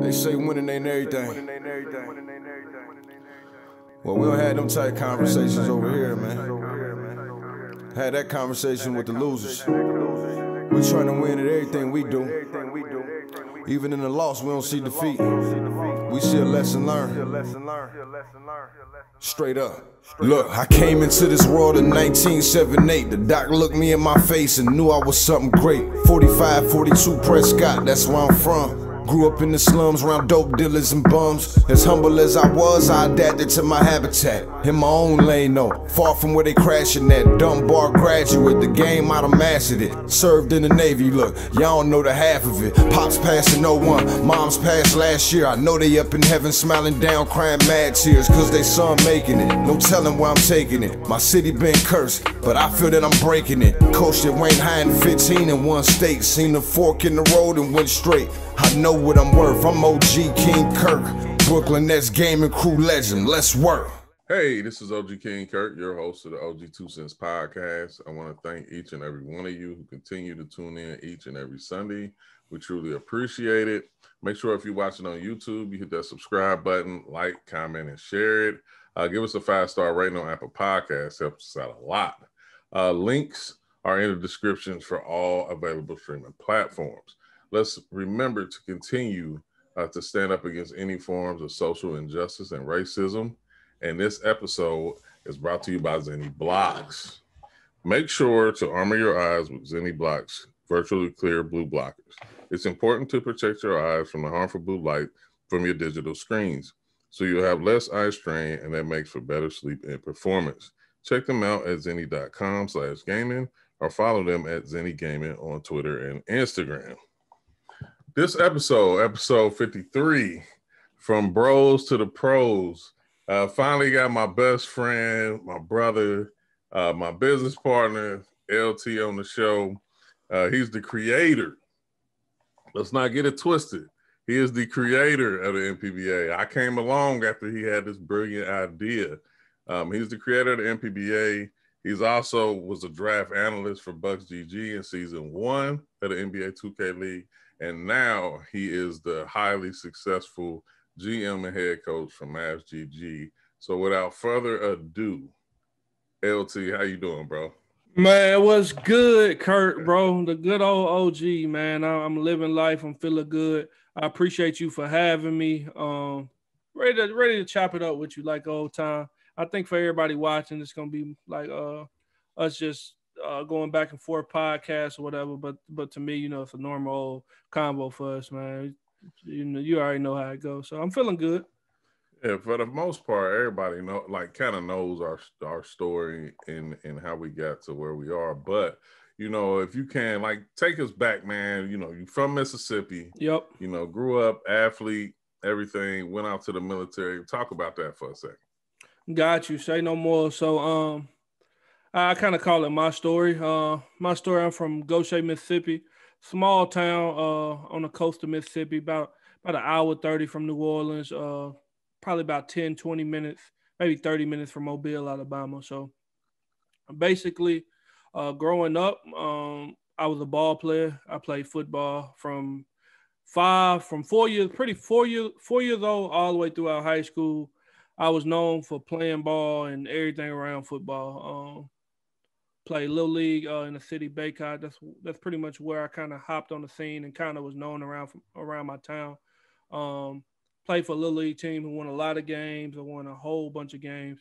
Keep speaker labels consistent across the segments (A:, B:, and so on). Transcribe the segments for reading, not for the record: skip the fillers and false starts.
A: They say winning ain't everything. Well, we don't have them type conversations over here, man. Had that conversation with the losers. We trying to win at everything we do. Even in the loss, we don't see defeat. We see a lesson learned. Straight up. Look, I came into this world in 1978. The doc looked me in my face and knew I was something great. 45, 42 Prescott, that's where I'm from. Grew up in the slums around dope dealers and bums. As humble as I was, I adapted to my habitat. In my own lane though, far from where they crashing at. Dumb bar graduate, the game I'd have mastered it. Served in the Navy, look, y'all don't know the half of it. Pops passed in 01, moms passed last year. I know they up in heaven smiling down, crying mad tears, cause they son making it. No telling where I'm taking it. My city been cursed, but I feel that I'm breaking it. Coached at Wayne High in 15 in one state. Seen the fork in the road and went straight. I know what I'm worth, I'm OG King Kirk. Brooklyn Nets gaming crew legend, let's work.
B: Hey, this is OG King Kirk, your host of the OG2CENTS podcast. I want to thank each and every one of you who continue to tune in each and every Sunday. We truly appreciate it. Make sure if you're watching on YouTube, you hit that subscribe button, like, comment, and share it. Give us a 5-star rating on Apple Podcasts, helps us out a lot. Links are in the descriptions for all available streaming platforms. Let's remember to continue to stand up against any forms of social injustice and racism. And this episode is brought to you by Zenni Blocks. Make sure to armor your eyes with Zenni Blocks virtually clear blue blockers. It's important to protect your eyes from the harmful blue light from your digital screens, so you'll have less eye strain, and that makes for better sleep and performance. Check them out at zenni.com/gaming or follow them at Zenni Gaming on Twitter and Instagram. This episode 53, from bros to the pros, finally got my best friend, my brother, my business partner, LT on the show. He's the creator. Let's not get it twisted. He is the creator of the NPBA. I came along after he had this brilliant idea. He's the creator of the NPBA. He's also was a draft analyst for BucksGG in season 1 of the NBA 2K League. And now he is the highly successful GM and head coach for MavsGG. So without further ado, LT, how you doing, bro?
C: Man, what's good, Kurt, bro? The good old OG, man. I'm living life. I'm feeling good. I appreciate you for having me. Ready to chop it up with you like old time. I think for everybody watching, it's gonna be like us just going back and forth podcasts or whatever. But to me, you know, it's a normal old combo for us, man. You know, you already know how it goes. So I'm feeling good.
B: Yeah, for the most part, everybody kind of knows our story and how we got to where we are. But you know, if you can, like, take us back, man. You know, you from Mississippi.
C: Yep.
B: You know, grew up athlete, everything. Went out to the military. Talk about that for a second.
C: Got you. Say no more. So I kind of call it my story. I'm from Goshen, Mississippi, small town on the coast of Mississippi, about an hour 30 from New Orleans. Probably about 10, 20 minutes, maybe 30 minutes from Mobile, Alabama. So basically, growing up, I was a ball player. I played football from 4 years old, all the way throughout high school. I was known for playing ball and everything around football. Played Little League in the city, Baycott. That's pretty much where I kind of hopped on the scene and kind of was known around my town. Played for a Little League team who won a lot of games. I won a whole bunch of games,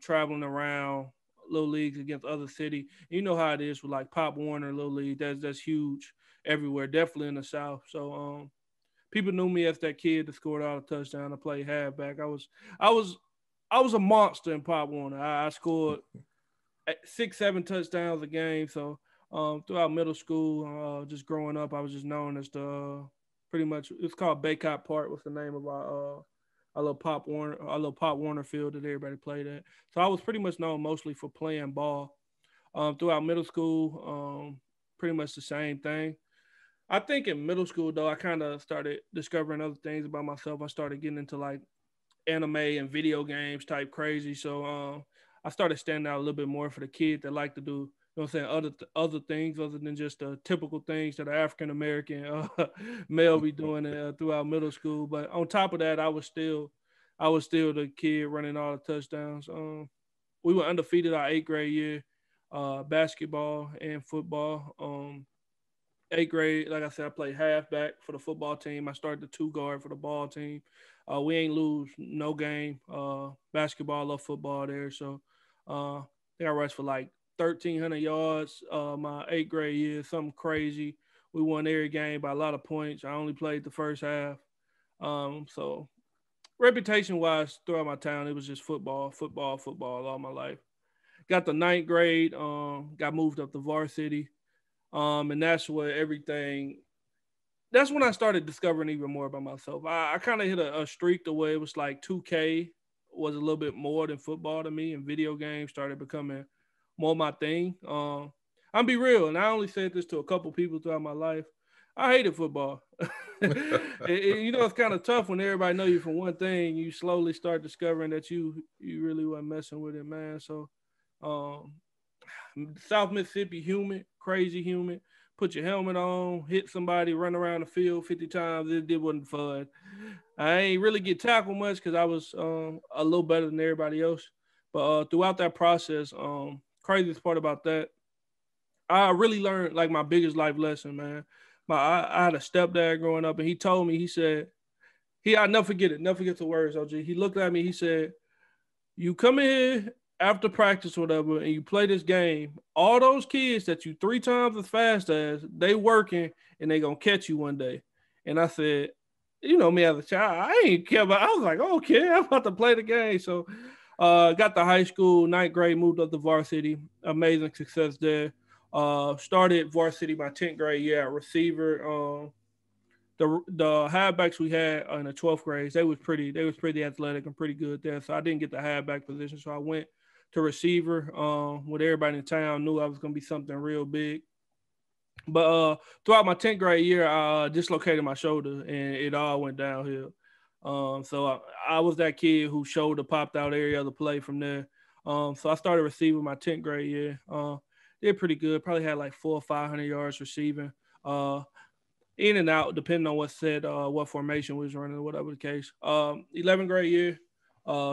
C: traveling around Little Leagues against other city. You know how it is with like Pop Warner, Little League. That's huge everywhere, definitely in the South. So people knew me as that kid that scored all the touchdowns. I played halfback. I was a monster in Pop Warner. I scored 6-7 touchdowns a game. So throughout middle school, just growing up, I was just known as the pretty much, it's called Baycott Park. What's the name of our little Pop Warner field that everybody played at. So I was pretty much known mostly for playing ball. Throughout middle school, pretty much the same thing. I think in middle school, though, I kind of started discovering other things about myself. I started getting into like anime and video games type crazy. So I started standing out a little bit more for the kid that like to do know what I'm saying, other things other than just the typical things that an African-American male be doing throughout middle school. But on top of that, I was still the kid running all the touchdowns. We were undefeated our 8th grade year, basketball and football. 8th grade, like I said, I played halfback for the football team. I started the 2 guard for the ball team. We ain't lose no game, basketball or football there. So I think I rushed for like 1,300 yards my 8th grade year, something crazy. We won every game by a lot of points. I only played the first half. So reputation-wise, throughout my town, it was just football all my life. Got the 9th grade, got moved up to varsity. And that's when I started discovering even more about myself. I kind of hit a streak the way it was like 2K was a little bit more than football to me, and video games started becoming more my thing. I'll be real, and I only said this to a couple people throughout my life. I hated football. It's kind of tough when everybody know you from one thing. You slowly start discovering that you really weren't messing with it, man. So South Mississippi, humid, crazy humid. Put your helmet on, hit somebody, run around the field 50 times. It wasn't fun. I ain't really get tackled much because I was a little better than everybody else. But throughout that process, craziest part about that, I really learned like my biggest life lesson, man. I had a stepdad growing up, and he told me, he said, I'll never forget it. Never forget the words, OG. He looked at me, he said, you come in here after practice or whatever, and you play this game, all those kids that you 3 times as fast as, they working, and they gonna catch you one day. And I said, you know me as a child, I ain't care about. I was like, okay, I'm about to play the game. So got to high school, 9th grade, moved up to varsity. Amazing success there. Started varsity my 10th grade year at receiver. The halfbacks we had in the 12th grades, they was pretty athletic and pretty good there. So I didn't get the halfback position. So I went to receiver. With everybody in town knew I was gonna be something real big. But throughout my 10th grade year, I dislocated my shoulder, and it all went downhill. So I was that kid whose shoulder popped out every other play from there. So I started receiving my 10th grade year. Did pretty good. Probably had like 400 or 500 yards receiving. In and out, depending on what formation was running, or whatever the case. 11th grade year,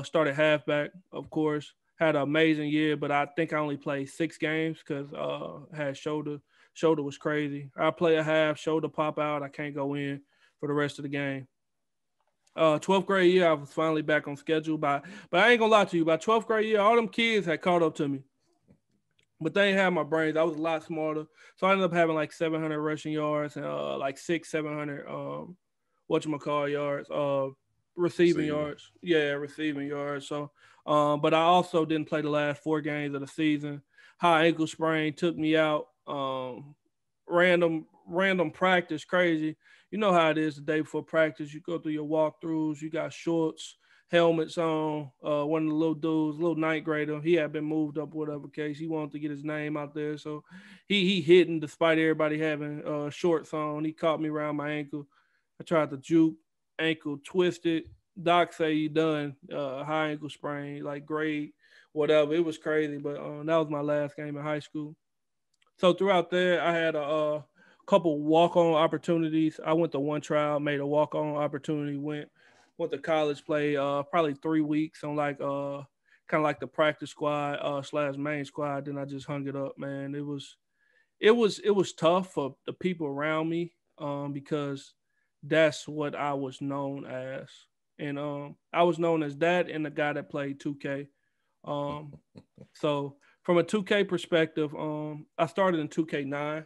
C: started halfback, of course. Had an amazing year, but I think I only played 6 games because had shoulder was crazy. I play a half, shoulder pop out, I can't go in for the rest of the game. 12th grade year, I was finally back on schedule. But I ain't gonna lie to you, by 12th grade year, all them kids had caught up to me. But they ain't had my brains. I was a lot smarter. So I ended up having like 700 rushing yards and like 700 yards, receiving yards. Yeah, receiving yards. So but I also didn't play the last 4 games of the season. High ankle sprain took me out. Random practice, crazy. You know how it is the day before practice. You go through your walkthroughs, you got shorts, helmets on. One of the little dudes, little 9th grader, he had been moved up, whatever case. He wanted to get his name out there. So he hitting despite everybody having shorts on. He caught me around my ankle. I tried to juke, ankle twisted. Doc say you done, high ankle sprain, like grade, whatever. It was crazy, but that was my last game in high school. So throughout there, I had a couple walk-on opportunities. I went to one trial, made a walk-on opportunity, went to college, played probably 3 weeks on like kind of like the practice squad / main squad. Then I just hung it up, man. It was tough for the people around me because that's what I was known as. And I was known as that and the guy that played 2K. So from a 2K perspective, I started in 2K9.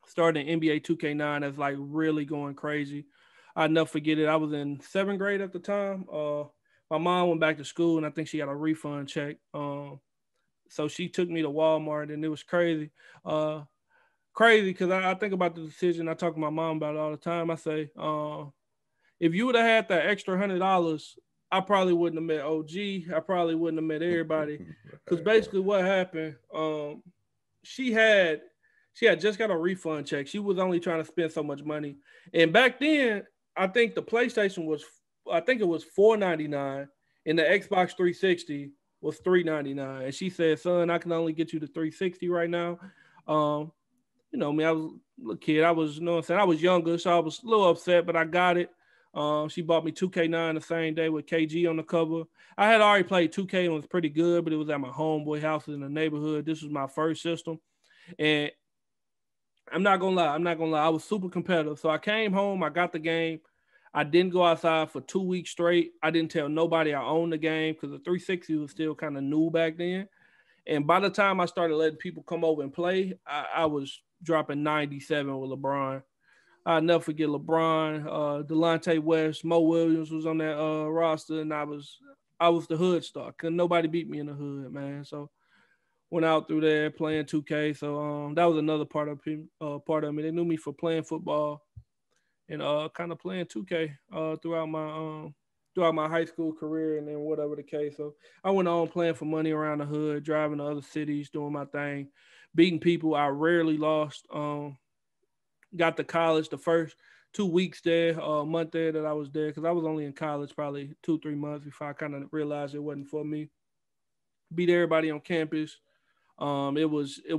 C: Started in NBA 2K9 as like really going crazy. I'll never forget it. I was in 7th grade at the time. My mom went back to school, and I think she got a refund check. So she took me to Walmart, and it was crazy. Crazy because I think about the decision. I talk to my mom about it all the time. I say, if you would have had that extra $100, I probably wouldn't have met OG. I probably wouldn't have met everybody. Because basically what happened, she had just got a refund check. She was only trying to spend so much money. And back then, I think the PlayStation was $499 and the Xbox 360 was $399, and she said, "Son, I can only get you to $360 right now." You know me, I was a little kid. I was, you know what I'm saying, I was younger, so I was a little upset, but I got it. She bought me 2K9 the same day with KG on the cover. I had already played 2K and was pretty good, but it was at my homeboy house in the neighborhood. This was my first system, and I'm not gonna lie, I was super competitive. So I came home, I got the game. I didn't go outside for 2 weeks straight. I didn't tell nobody I owned the game because the 360 was still kind of new back then. And by the time I started letting people come over and play, I was dropping 97 with LeBron. I'll never forget LeBron, Delonte West, Mo Williams was on that roster, and I was the hood star. Couldn't nobody beat me in the hood, man. So went out through there playing 2K. So that was another part of me. They knew me for playing football and kind of playing 2K throughout my high school career and then whatever the case. So I went on playing for money around the hood, driving to other cities, doing my thing, beating people. I rarely lost. Got to college the first 2 weeks there, month there that I was there, because I was only in college probably 2-3 months before I kind of realized it wasn't for me. Beat everybody on campus. It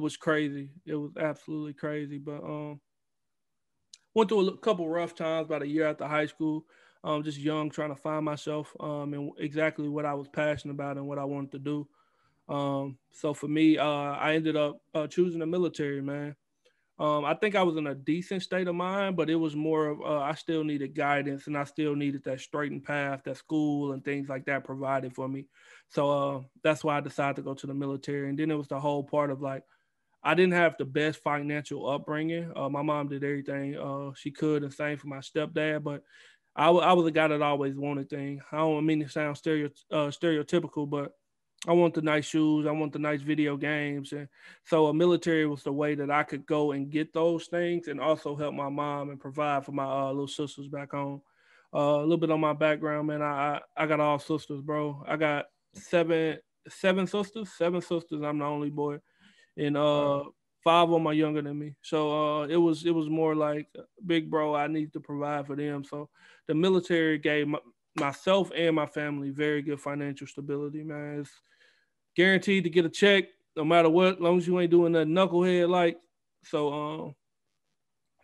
C: was crazy. It was absolutely crazy. But went through a couple rough times about a year after high school. Just young, trying to find myself and exactly what I was passionate about and what I wanted to do. So for me, I ended up choosing the military, man. I think I was in a decent state of mind, but it was more of I still needed guidance and I still needed that straightened path that school and things like that provided for me. So that's why I decided to go to the military. And then it was the whole part of like, I didn't have the best financial upbringing. My mom did everything she could, and same for my stepdad. But I was a guy that always wanted things. I don't mean to sound stereotypical, but I want the nice shoes. I want the nice video games. And so a military was the way that I could go and get those things and also help my mom and provide for my little sisters back home. A little bit on my background, man. I got all sisters, bro. I got seven sisters. I'm the only boy. And 5 of them are younger than me. So it was more like, big bro, I need to provide for them. So the military gave myself and my family very good financial stability, man. It's guaranteed to get a check no matter what, as long as you ain't doing that knucklehead like. So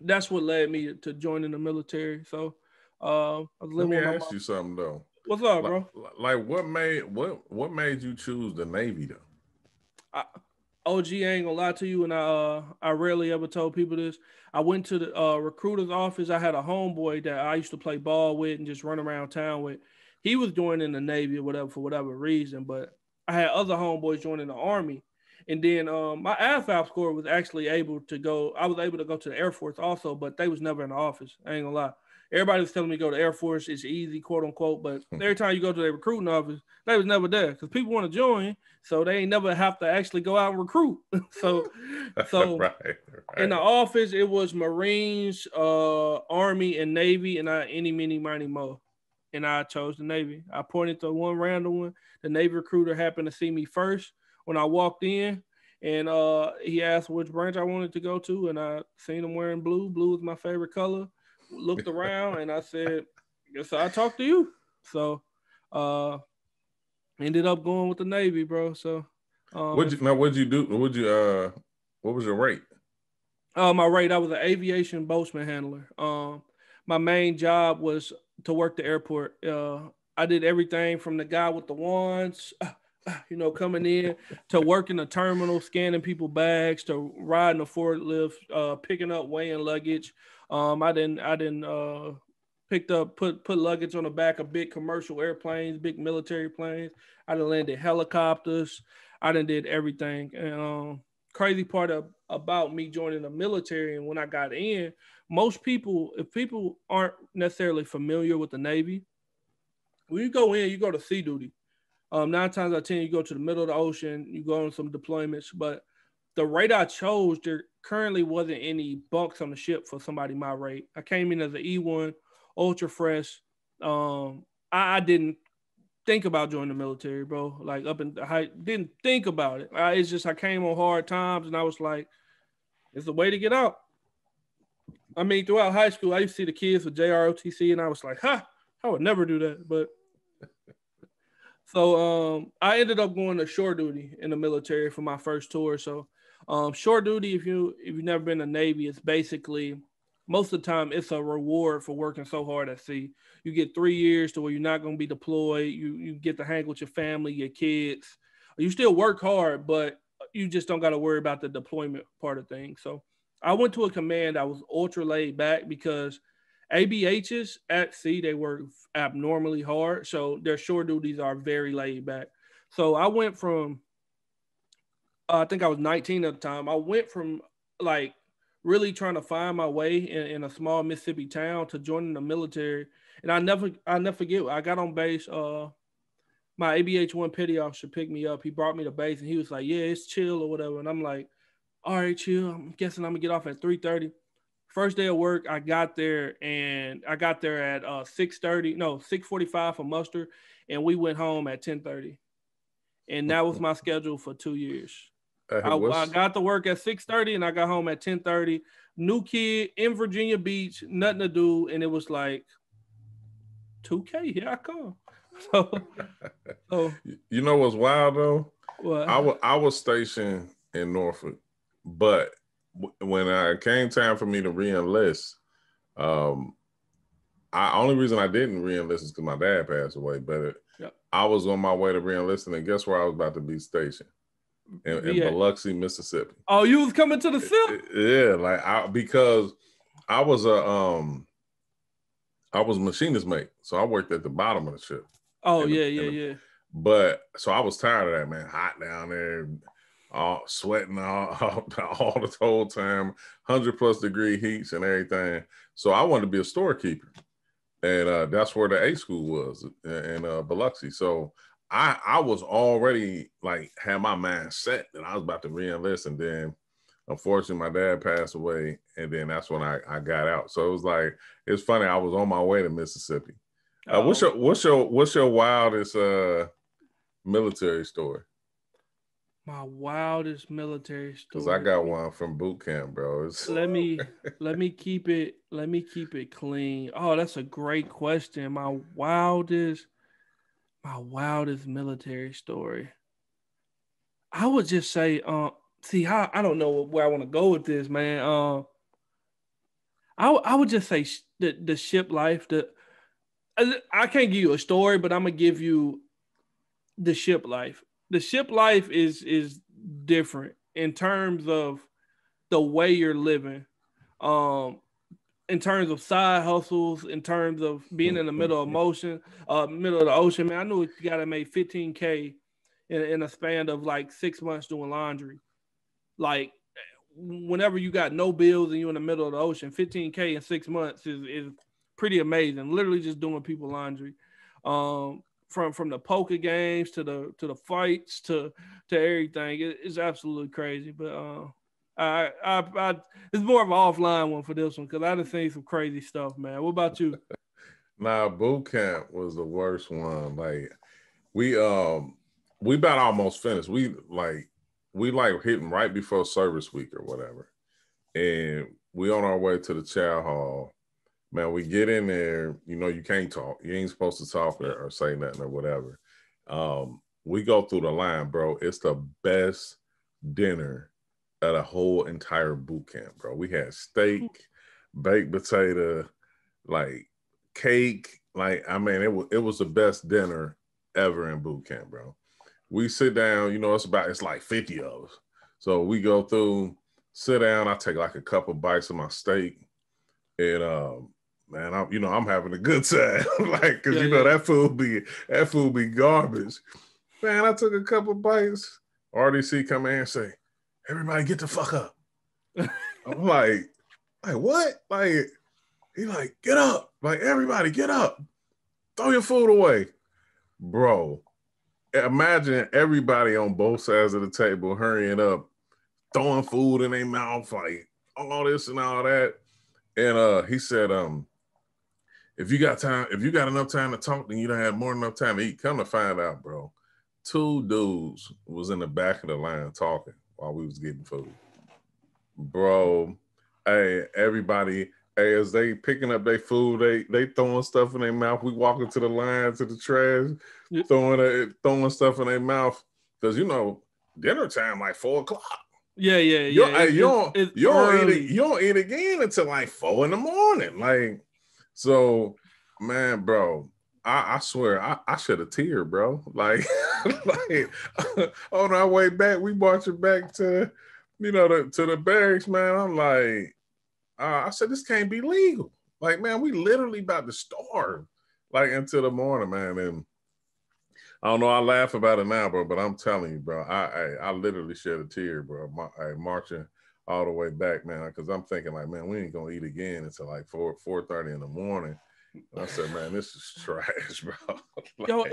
C: that's what led me to joining the military. So I was living.
B: Let me ask you something though.
C: What's up, bro?
B: Like what made you choose the Navy though?
C: OG, I ain't gonna lie to you, and I rarely ever told people this. I went to the recruiter's office. I had a homeboy that I used to play ball with and just run around town with. He was joining the Navy or whatever for whatever reason, but I had other homeboys joining the Army. And then my AFAP score was actually able to go. I was able to go to the Air Force also, but they was never in the office. I ain't gonna lie. Everybody was telling me to go to Air Force. It's easy, quote unquote. But every time you go to their recruiting office, they was never there because people want to join, so they ain't never have to actually go out and recruit. so right. In the office, it was Marines, Army, and Navy, and any, mini, mighty, mo. And I chose the Navy. I pointed to one random one. The Navy recruiter happened to see me first when I walked in, and he asked which branch I wanted to go to, and I seen him wearing blue. Blue was my favorite color. Looked around, and I said, "Guess I'll talk to you." So, ended up going with the Navy, bro. So,
B: what'd you do? What was your rate?
C: My rate, I was an aviation boatman handler. My main job was to work the airport. I did everything from the guy with the wands, coming in, to working the terminal, scanning people's bags, to riding a forklift, picking up, weighing luggage. I didn't put luggage on the back of big commercial airplanes, big military planes. I done landed helicopters. I done did everything. And crazy part about me joining the military, and when I got in, most people, if people aren't necessarily familiar with the Navy, when you go in, you go to sea duty. 9 times out of 10, you go to the middle of the ocean, you go on some deployments. But the rate I chose, there currently wasn't any bunks on the ship for somebody my rate. I came in as an E1, ultra fresh. I didn't think about joining the military, bro. Like up in the height, didn't think about it. It's just I came on hard times, and I was like, it's the way to get out. I mean, throughout high school, I used to see the kids with JROTC, and I was like, I would never do that. But So I ended up going to shore duty in the military for my first tour. So shore duty, if you've never been in the Navy, it's basically most of the time it's a reward for working so hard at sea. You get 3 years to where you're not going to be deployed. You get to hang with your family, your kids. You still work hard, but you just don't got to worry about the deployment part of things. So I went to a command that was ultra laid back because ABHs at sea, they work abnormally hard. So their shore duties are very laid back. So I went from, I think I was 19 at the time. I went from like really trying to find my way in a small Mississippi town to joining the military. And I never forget, I got on base, my ABH-1 petty officer picked me up. He brought me to base and he was like, yeah, it's chill or whatever. And I'm like, all right, chill. I'm guessing I'm gonna get off at 3:30. First day of work, I got there at 6:45 for muster, and we went home at 10:30. And that was my schedule for 2 years. I got to work at 6:30 and I got home at 10:30. New kid in Virginia Beach, nothing to do, and it was like 2K, here I come. So
B: you know what's wild though?
C: What?
B: I was stationed in Norfolk, but when it came time for me to re-enlist, only reason I didn't re-enlist is because my dad passed away. But I was on my way to re-enlisting, and guess where I was about to be stationed? In Biloxi, Mississippi.
C: Oh, you was coming to the SIP?
B: Yeah, because I was machinist mate, so I worked at the bottom of the ship.
C: Oh, yeah.
B: But so I was tired of that, man. Hot down there, all sweating all the whole time, 100+ degree heats and everything. So I wanted to be a storekeeper, and that's where the A school was in Biloxi. So I was already like had my mind set that I was about to re-enlist, and then unfortunately my dad passed away, and then that's when I got out. So it was like it's funny. I was on my way to Mississippi. What's your wildest military story?
C: My wildest military story.
B: Because I got one from boot camp, bro.
C: Let me keep it clean. Oh, that's a great question. My wildest military story. I would just say, I don't know where I want to go with this, man. I would just say the ship life. I can't give you a story, but I'm gonna give you the ship life. The ship life is different in terms of the way you're living, in terms of side hustles, in terms of being in the middle of middle of the ocean. Man, I knew you got to make 15K in a span of like 6 months doing laundry. Like whenever you got no bills and you're in the middle of the ocean, 15K in 6 months is pretty amazing. Literally just doing people laundry. From the poker games to the fights to everything, it's absolutely crazy. But it's more of an offline one for this one because I done seen some crazy stuff, man. What about you?
B: Nah, boot camp was the worst one. Like we about almost finished. We hitting right before service week or whatever, and we on our way to the chow hall. Man, we get in there, you can't talk. You ain't supposed to talk or say nothing or whatever. We go through the line, bro. It's the best dinner at a whole entire boot camp, bro. We had steak, baked potato, like cake. Like, I mean, it was the best dinner ever in boot camp, bro. We sit down, it's like 50 of us. So we go through, sit down. I take like a couple bites of my steak, and man, I'm having a good time, like, cause that food be garbage. Man, I took a couple bites. RDC come in and say, "Everybody get the fuck up." I'm like what? Like, he like, get up, like everybody get up, throw your food away, bro. Imagine everybody on both sides of the table hurrying up, throwing food in their mouth, like all this and all that. And he said, if you got enough time to talk, then you don't have more than enough time to eat. Come to find out, bro, 2 dudes was in the back of the line talking while we was getting food. Bro, hey, everybody Hey, as they picking up their food, they throwing stuff in their mouth. We walking to the line to the trash,
C: Yeah.
B: throwing stuff in their mouth because dinner time like 4 o'clock.
C: Yeah.
B: You
C: It's
B: don't
C: early.
B: You don't eat again until like 4 a.m. Like, so, man, bro, I swear I shed a tear, bro. Like, like on our way back, we marching back to to the barracks, man. I'm like, I said, this can't be legal. Like, man, we literally about to starve like into the morning, man. And I don't know, I laugh about it now, bro, but I'm telling you, bro, I literally shed a tear, bro. Marching all the way back, man, because I'm thinking like, man, we ain't gonna eat again until like 4:30 in the morning. And I said, man, this is trash, bro. Like,
C: Yo,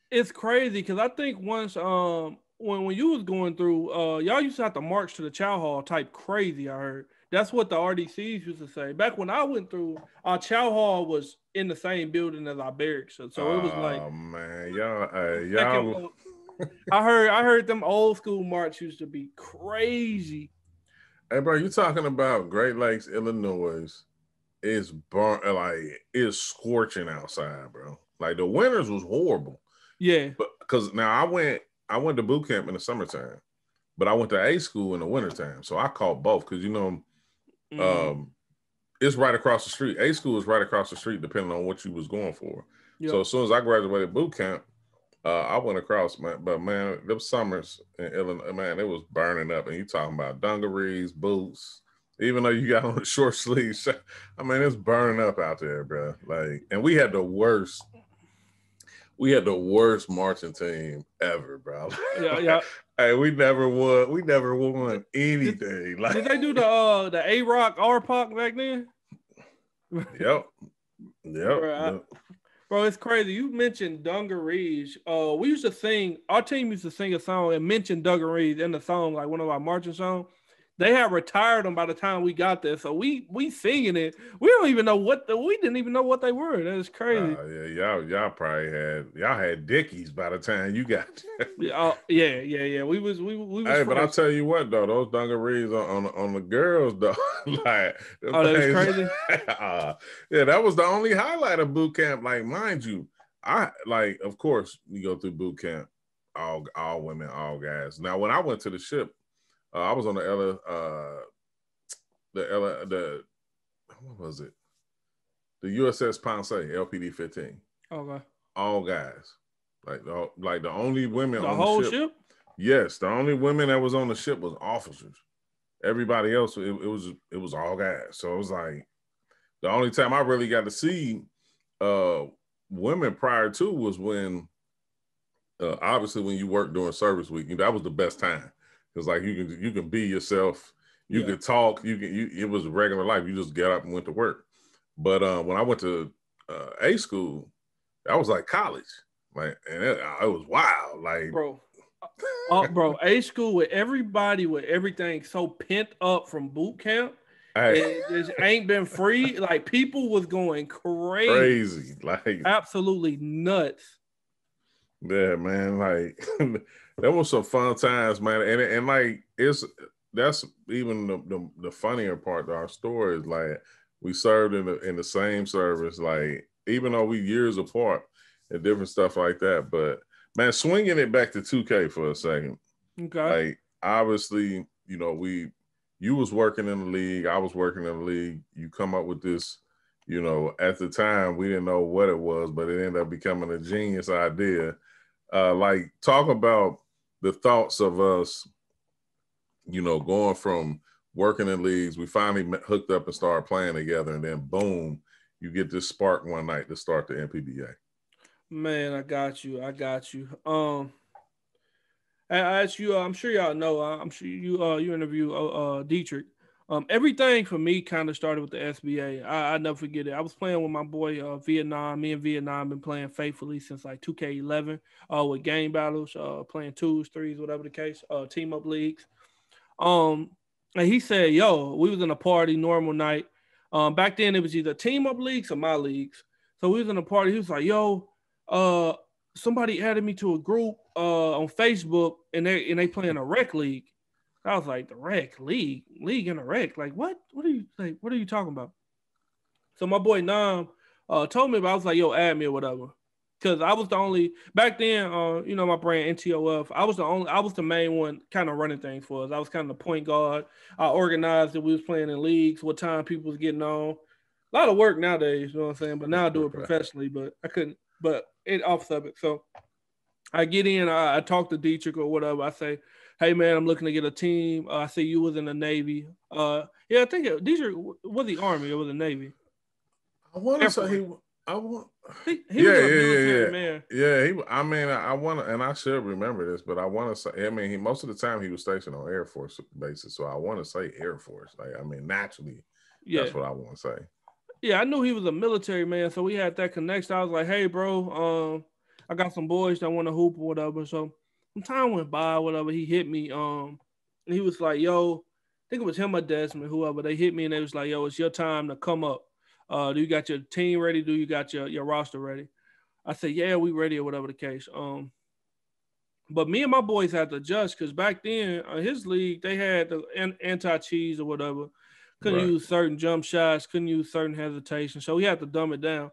C: it's crazy because I think once when you was going through y'all used to have to march to the chow hall type crazy. I heard that's what the RDCs used to say. Back when I went through, our chow hall was in the same building as our barracks, so it was like,
B: oh man, y'all,
C: second. I heard them old school march used to be crazy.
B: Hey, bro, you talking about Great Lakes, Illinois? It's it's scorching outside, bro. Like the winters was horrible.
C: Yeah,
B: But because now I went to boot camp in the summertime, but I went to A school in the wintertime. So I caught both because it's right across the street. A school is right across the street, depending on what you was going for.
C: yep.
B: So as soon as I graduated boot camp, I went across, man. But man, them summers in Illinois, man, it was burning up. And you talking about dungarees, boots, even though you got on the short sleeves. I mean, it's burning up out there, bro. Like, and we had the worst marching team ever, bro.
C: Yeah.
B: Hey, we never won anything.
C: Did they do the A-Rock R-Poc back then?
B: Yep.
C: Bro, it's crazy. You mentioned dungarees. We used to sing. Our team used to sing a song and mention dungarees in the song, like one of our marching songs. They had retired them by the time we got there, so we singing it. We don't even know we didn't even know what they were. That is crazy.
B: Yeah, y'all probably had Dickies by the time you got there.
C: Yeah. We was.
B: Hey, but I'll tell you what though, those dungarees on the girls though, like
C: that was crazy.
B: Yeah, that was the only highlight of boot camp. Like, mind you, of course we go through boot camp, all women, all guys. Now, when I went to the ship. I was on what was it? The USS Ponce, LPD 15.
C: Okay.
B: All guys. Like the only women on
C: the whole
B: the ship. Yes, the only women that was on the ship was officers. Everybody else, it was all guys. So it was like the only time I really got to see women prior to was when obviously when you work during service week. That was the best time. It's like you can be yourself, you could talk, it was regular life. You just get up and went to work. But when I went to A school, that was like college. Like, and it was wild. Like,
C: bro, A school with everybody with everything so pent up from boot camp.
B: Hey.
C: It just ain't been free. Like, people was going crazy.
B: Like,
C: absolutely nuts.
B: Yeah, man. Like there was some fun times, man. And like that's even the funnier part of our story is like we served in the same service, like even though we years apart and different stuff like that. But man, swinging it back to 2K for a second.
C: Okay.
B: Like obviously, you was working in the league, I was working in the league. You come up with this, at the time we didn't know what it was, but it ended up becoming a genius idea. Like talk about the thoughts of us, going from working in leagues. We finally hooked up and started playing together, and then boom, you get this spark one night to start the NPBA.
C: Man, I got you. I asked you. I'm sure y'all know. I'm sure you interview Dietrich. Everything for me kind of started with the SBA. I never forget it. I was playing with my boy Vietnam. Me and Vietnam been playing faithfully since like 2K11 with game battles, playing 2s, 3s, whatever the case, team up leagues. And he said, yo, we was in a party, normal night. Back then it was either team up leagues or my leagues. So we was in a party. He was like, yo, somebody added me to a group on Facebook and they playing a rec league. I was like, the rec league in a rec. Like, what? What are you talking about? So my boy Nam told me about. I was like, yo, add me or whatever. Because I was the only back then, you know, my brand NTOF. I was the main one kind of running things for us. I was kind of the point guard. I organized that we was playing in leagues, what time people was getting on. A lot of work nowadays, you know what I'm saying? But now I do it professionally, but I couldn't, but it off of it. So I get in, I talk to Dietrich or whatever. I say, hey man, I'm looking to get a team. I see you was in the Navy. Yeah, I think Dietrich was the Army or was the Navy.
B: I want to say he was
C: a military man.
B: Yeah, I mean, I want to, and I should remember this, but I want to say, I mean, most of the time he was stationed on Air Force bases, so I want to say Air Force. Like, I mean, naturally, that's what I want to say.
C: Yeah, I knew he was a military man, so we had that connection. I was like, hey, bro, I got some boys that want to hoop or whatever. So some time went by, whatever. He hit me. And he was like, yo, I think it was him or Desmond, whoever. They hit me and they was like, yo, it's your time to come up. Do you got your team ready? Do you got your roster ready? I said, yeah, we ready or whatever the case. But me and my boys had to adjust because back then, his league, they had the anti-cheese or whatever. Couldn't use certain jump shots, couldn't use certain hesitation. So we had to dumb it down.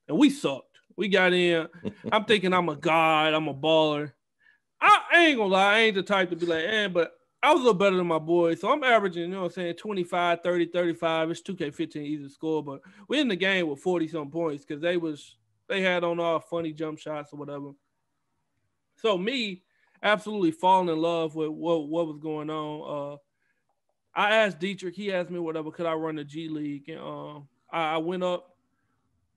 C: And we sucked. We got in. I'm thinking I'm a god. I'm a baller. I ain't going to lie. I ain't the type to be like, but I was a little better than my boys. So I'm averaging, you know what I'm saying, 25, 30, 35. It's 2K15 easy to score. But we're in the game with 40-something points because they had on all funny jump shots or whatever. So me absolutely falling in love with what was going on. I asked Dietrich, he asked me whatever, could I run the G League? And I went up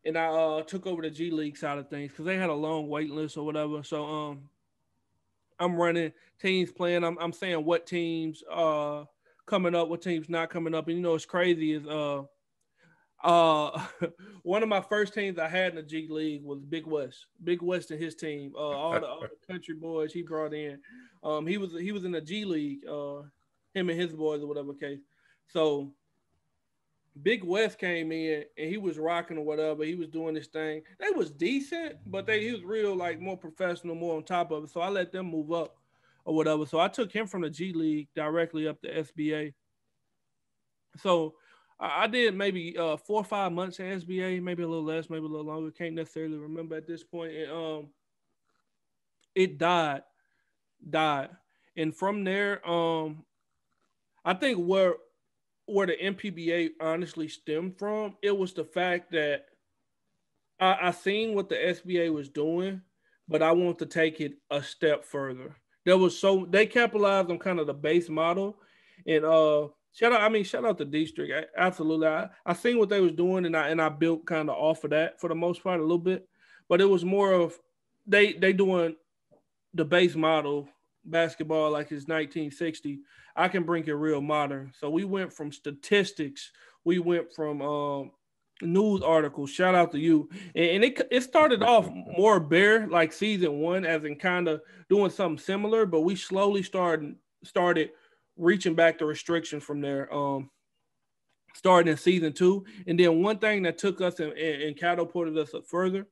C: and I took over the G League side of things because they had a long wait list or whatever. So I'm running teams playing. I'm saying what teams coming up, what teams not coming up. And you know what's crazy is one of my first teams I had in the G League was Big West. Big West and his team. All the country boys he brought in. He was in the G League. Him and his boys or whatever case. So Big West came in and he was rocking or whatever. He was doing this thing. They was decent, but he was real like more professional, more on top of it. So I let them move up or whatever. So I took him from the G League directly up to SBA. So I did maybe 4 or 5 months at SBA, maybe a little less, maybe a little longer. Can't necessarily remember at this point. And it died. And from there, I think where the MPBA honestly stemmed from, it was the fact that I seen what the SBA was doing, but I want to take it a step further. They capitalized on kind of the base model, and shout out to District. Absolutely, I seen what they was doing, and I built kind of off of that for the most part a little bit, but it was more of they doing the base model basketball like it's 1960. I can bring it real modern. So we went from statistics, we went from news articles. Shout out to you. And it started off more bare like season 1, as in kind of doing something similar, but we slowly started reaching back the restrictions from there. Starting in season 2. And then one thing that took us and catapulted us up further,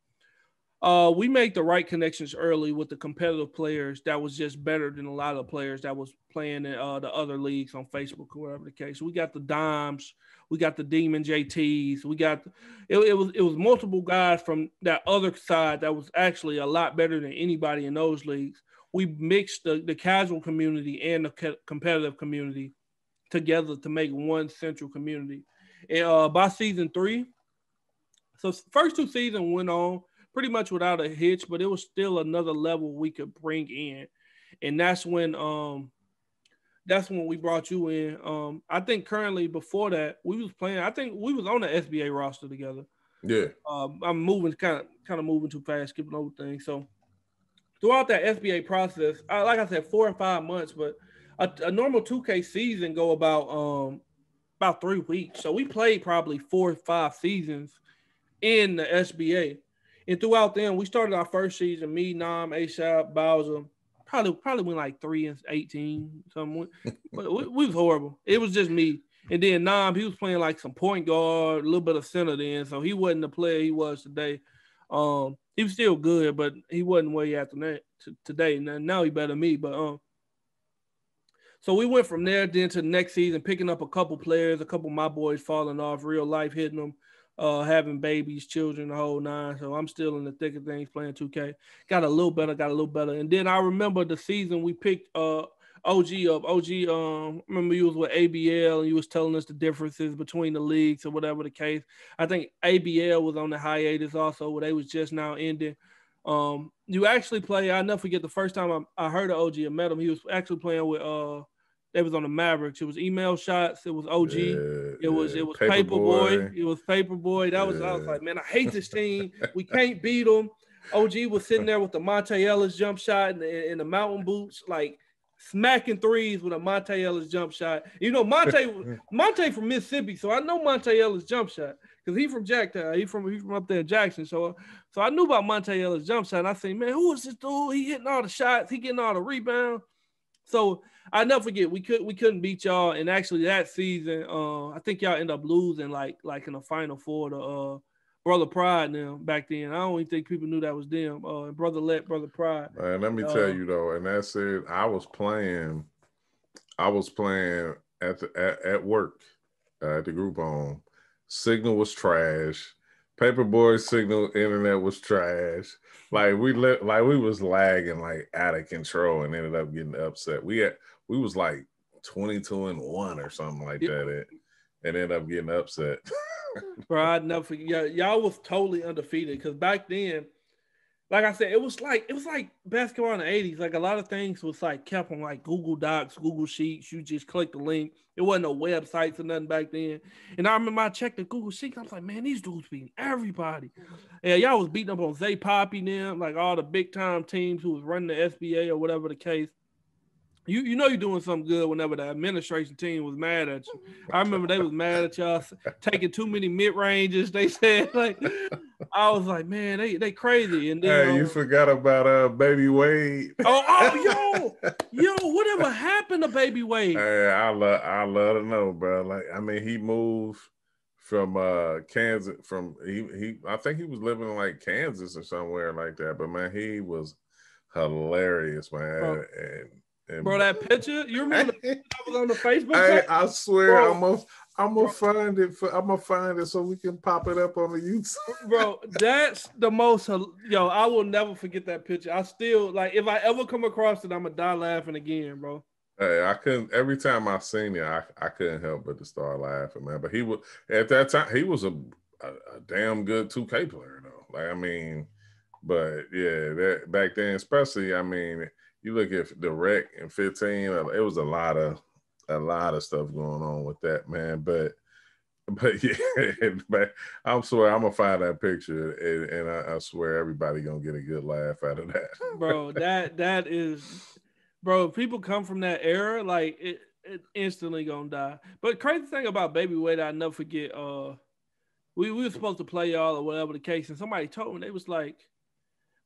C: we made the right connections early with the competitive players that was just better than a lot of the players that was playing in the other leagues on Facebook or whatever the case. We got the Dimes, we got the Demon JTs, we got it was multiple guys from that other side that was actually a lot better than anybody in those leagues. We mixed the casual community and the competitive community together to make one central community. And by season 3, so first 2 seasons went on pretty much without a hitch, but it was still another level we could bring in. And that's when we brought you in. I think currently before that, we was playing, I think we was on the SBA roster together.
B: Yeah.
C: I'm moving kind of moving too fast, skipping over things. So throughout that SBA process, like I said, 4 or 5 months, but a normal 2K season go about 3 weeks. So we played probably 4 or 5 seasons in the SBA. And throughout them, we started our first season, me, Nam, ASAP, Bowser, probably went like 3-18, something. But we was horrible. It was just me. And then Nam, he was playing like some point guard, a little bit of center then, so he wasn't the player he was today. He was still good, but he wasn't where he at today. Now he better than me. But so we went from there then to the next season, picking up a couple players, a couple of my boys falling off, real life hitting them. having babies, children, the whole nine. So I'm still in the thick of things playing 2K. Got a little better. And then I remember the season we picked OG up. OG, remember you was with ABL and you was telling us the differences between the leagues or whatever the case. I think ABL was on the hiatus also, where they was just now ending. You actually play, I'll never forget the first time I heard of OG and met him. He was actually playing with they was on the Mavericks. It was Email Shots. It was OG. It was Paperboy. It was Paperboy. I was like, man, I hate this team. We can't beat them. OG was sitting there with the Monte Ellis jump shot and the mountain boots, like smacking threes with a Monte Ellis jump shot. You know, Monte from Mississippi, so I know Monte Ellis jump shot because he from Jacktown. He from up there in Jackson. So I knew about Monte Ellis jump shot. And I said, man, who is this dude? He hitting all the shots. He getting all the rebounds. So I never forget we couldn't beat y'all, and actually that season, I think y'all end up losing like in the Final Four to Brother Pride now back then. I don't even think people knew that was them. Brother Pride.
B: Man, let me tell you though, and that's it. I was playing at work at the group home. Signal was trash. Paperboy signal internet was trash. Like we was lagging like out of control and ended up getting upset. We was like 22-1 or something like that, and ended up getting upset.
C: Bro, I'd never forget. Y'all was totally undefeated because back then, like I said, it was like basketball in the 80s. Like a lot of things was like kept on like Google Docs, Google Sheets. You just click the link. It wasn't no websites or nothing back then. And I remember I checked the Google Sheets. I was like, man, these dudes beating everybody. Yeah, y'all was beating up on Zay Poppy them, like all the big time teams who was running the SBA or whatever the case. You know you're doing something good whenever the administration team was mad at you. I remember they was mad at y'all taking too many mid-ranges. They said, like, I was like, man, they crazy. And then
B: hey, you forgot about Baby Wade.
C: Yo, whatever happened to Baby Wade?
B: Hey, I love to know, bro. Like, I mean, he moved from Kansas. I think he was living in like Kansas or somewhere like that. But man, he was hilarious, man.
C: Bro, that picture, you remember the picture that was on the Facebook
B: page?
C: Hey,
B: I swear, I'm gonna find it. I'm gonna find it so we can pop it up on the YouTube.
C: Bro, that's the most. I will never forget that picture. I still like if I ever come across it, I'm gonna die laughing again, bro.
B: Hey, I couldn't. Every time I seen it, I couldn't help but to start laughing, man. But he was at that time. He was a damn good 2K player, though. Like I mean, but yeah, that back then, especially, I mean. You look at the rec in 15, it was a lot of stuff going on with that, man. But yeah, but I'm gonna find that picture, and I swear everybody gonna get a good laugh out of that.
C: Bro, that is, bro. If people come from that era, like it instantly gonna die. But crazy thing about Baby Wade, I never forget. We were supposed to play y'all or whatever the case, and somebody told me they was like.